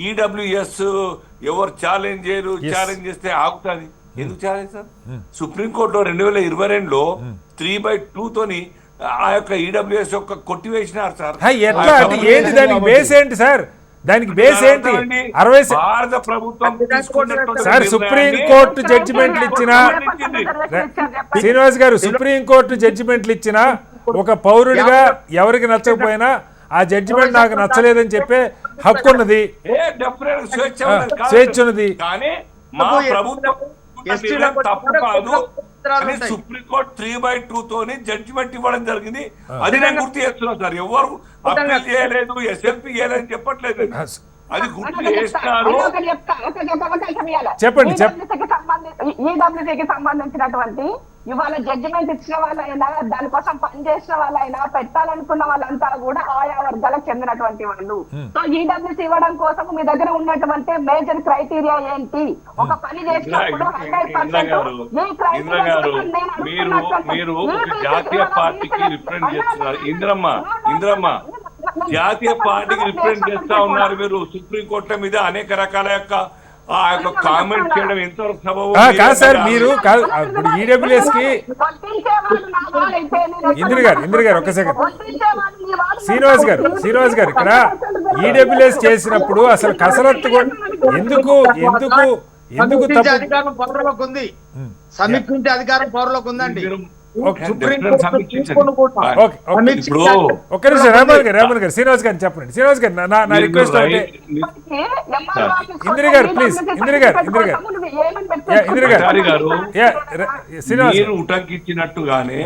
Speaker 5: ఈడబ్ల్యూఎస్ ఎవరు ఛాలెంజ్ చేస్తే ఆగుతుంది. ఎందుకు ఛాలెంజ్ సార్? సుప్రీంకోర్టులో 2022లో 3/2 తోని ఆ యొక్క ఈడబ్ల్యూఎస్ యొక్క కొట్టివేసినారు సార్.
Speaker 1: ఎట్లా అంటే ఏంటి దానికి బేస్ ఏంటి సార్? దానికి బేస్ ఏంటి? 60
Speaker 5: భారత ప్రభుత్వం
Speaker 1: సార్ సుప్రీంకోర్టు జడ్జిమెంట్లు ఇచ్చిన శ్రీనివాస్ గారు సుప్రీంకోర్టు జడ్జిమెంట్లు ఇచ్చిన ఒక పౌరుడిగా ఎవరికి నచ్చకపోయినా ఆ జడ్జిమెంట్ నాకు నచ్చలేదని చెప్పే హక్కు ఉన్నది, స్వేచ్ఛ ఉన్నది.
Speaker 5: కానీ మా ప్రభుత్వం తప్పు కాదు అని సుప్రీంకోర్టు 3/2 తోని జడ్జిమెంట్ ఇవ్వడం జరిగింది. అది నేను గుర్తు చేస్తున్నాను సార్. ఎవరు అప్పీల్ చేయలేదు, ఎస్ఎల్పి చేయలేదని చెప్పట్లేదు, అది గుర్తు చేస్తారు.
Speaker 1: చెప్పండి
Speaker 3: ఈడబ్ల్యూసీకి సంబంధించినటువంటి ఇవాళ జడ్జిమెంట్ ఇచ్చిన వాళ్ళైనా దానికోసం పనిచేసిన వాళ్ళైనా పెట్టాలనుకున్న వాళ్ళంతా కూడా ఆయా వర్గాలకు చెందినటువంటి వాళ్ళు. సో ఈడబ్ల్యూసీ ఇవ్వడం కోసం మీ దగ్గర ఉన్నటువంటి మేజర్ క్రైటీరియా ఏంటి? ఒక పని చేసినప్పుడు 100%
Speaker 5: మీరు జాతీయ పార్టీకి రిప్రజెంట్ చేస్తున్నారు. ఇంద్రమ్మ జాతీయ పార్టీకి రిప్రజెంట్ చేస్తా ఉన్నారు. మీరు సుప్రీంకోర్టు మీద అనేక రకాల యొక్క కామెంట్ చేయడం ఎంతవరకు సబబు
Speaker 1: కాదు సార్. మీరు ఇప్పుడు ఈడబ్ల్యూఎస్ కి ఇంద్ర గారు ఒక సెకండ్. శ్రీనివాస్ గారు ఇక్కడ ఈడబ్ల్యూఎస్ చేసినప్పుడు అసలు కసరత్తు ఎందుకు తప్పు?
Speaker 2: అధికారం పౌరులకు ఉంది, సమీక్షించే అధికారం పౌరులకు ఉందండి.
Speaker 1: ఒక్క నిమిషం రామన్ గారు శ్రీనివాస్ గారిని చెప్పండి. శ్రీనివాస్ గారు నా రిక్వెస్ట్ అంటే ఇందిర గారు ప్లీజ్.
Speaker 5: మీరు ఉటంకించినట్టుగానే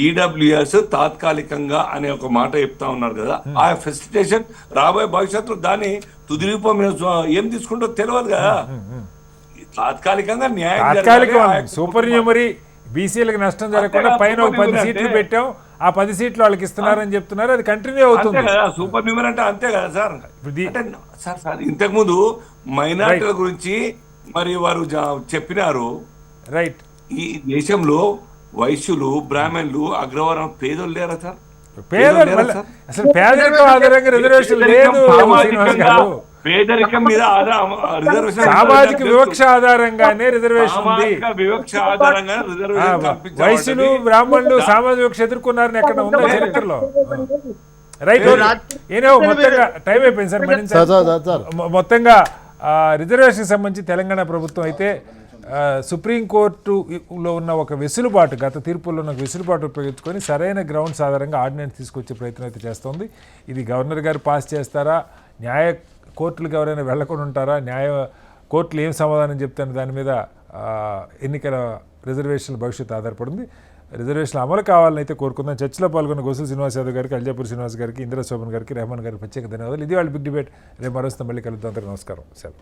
Speaker 5: ఈడబ్ల్యూఎస్ తాత్కాలికంగా అనే ఒక మాట చెప్తా ఉన్నారు కదా, ఆ ఫెసిలిటేషన్ రాబోయే భవిష్యత్తులో దాన్ని తుది రూపం ఏం తీసుకుంటో తెలియదు కదా. తాత్కాలికంగా న్యాయం
Speaker 1: సూపర్ న్యూమరీ బీసీలకు నష్టం జరగకుండా పైన ఒక 10 సీట్లు పెట్టాం, ఆ 10 సీట్లు వాళ్ళకి ఇస్తున్నారని చెప్తున్నారు. అది కంటిన్యూ అవుతుంది
Speaker 5: కదా. సూపర్ న్యూమర్ అంటే అంతే కదా సార్. సార్ ఇంతకు ముందు మైనారిటీల గురించి మరి వారు చెప్పినారు.
Speaker 1: రైట్.
Speaker 5: ఈ దేశంలో వైశ్యులు, బ్రాహ్మణులు, అగ్రవర్ణం పేదలు లేరా సార్?
Speaker 1: అసలు పేదరికం ఆధారంగా రిజర్వేషన్ లేదు.
Speaker 5: పేదరికం మీద రిజర్వేషన్,
Speaker 1: సామాజిక వివక్ష ఆధారంగానే రిజర్వేషన్ ఉంది.
Speaker 5: వివక్ష ఆధారంగా రిజర్వేషన్,
Speaker 1: వైశ్యులు, బ్రాహ్మణులు సామాజిక వివక్ష ఎదుర్కొన్నారని ఎక్కడ ఉందా చరిత్రలో? రైట్. ఏదో మొత్తంగా టైం అయిపోయింది సార్. మొత్తంగా రిజర్వేషన్ సంబంధించి తెలంగాణ ప్రభుత్వం అయితే సుప్రీంకోర్టులో ఉన్న ఒక వెసులుబాటు, గత తీర్పుల్లో ఉన్న వెసులుబాటు ఉపయోగించుకొని సరైన గ్రౌండ్స్ ఆధారంగా ఆర్డినెన్స్ తీసుకొచ్చే ప్రయత్నం అయితే చేస్తోంది. ఇది గవర్నర్ గారు పాస్ చేస్తారా, కోర్టులకు ఎవరైనా వెళ్లకుండా ఉంటారా, కోర్టులు ఏం సమాధానం చెప్తారని దాని మీద ఎన్నికల రిజర్వేషన్ల భవిష్యత్తు ఆధారపడింది. రిజర్వేషన్లు అమలు కావాలని అయితే కోరుకుందాం. చర్చలో పాల్గొన్న గోసుల శ్రీనివాస్ యాదవ్ గారికి, అల్జాపూర్ శ్రీనివాస్ గారికి, ఇందిరా శోభన్ గారికి, రెహమాన్ గారికి ప్రత్యేక ధన్యవాదాలు. ఇది వాళ్ళ బిగ్ డిబేట్. రేపు మరోస్తాం, మళ్ళీ కలుద్దాం. నమస్కారం. సెలవు.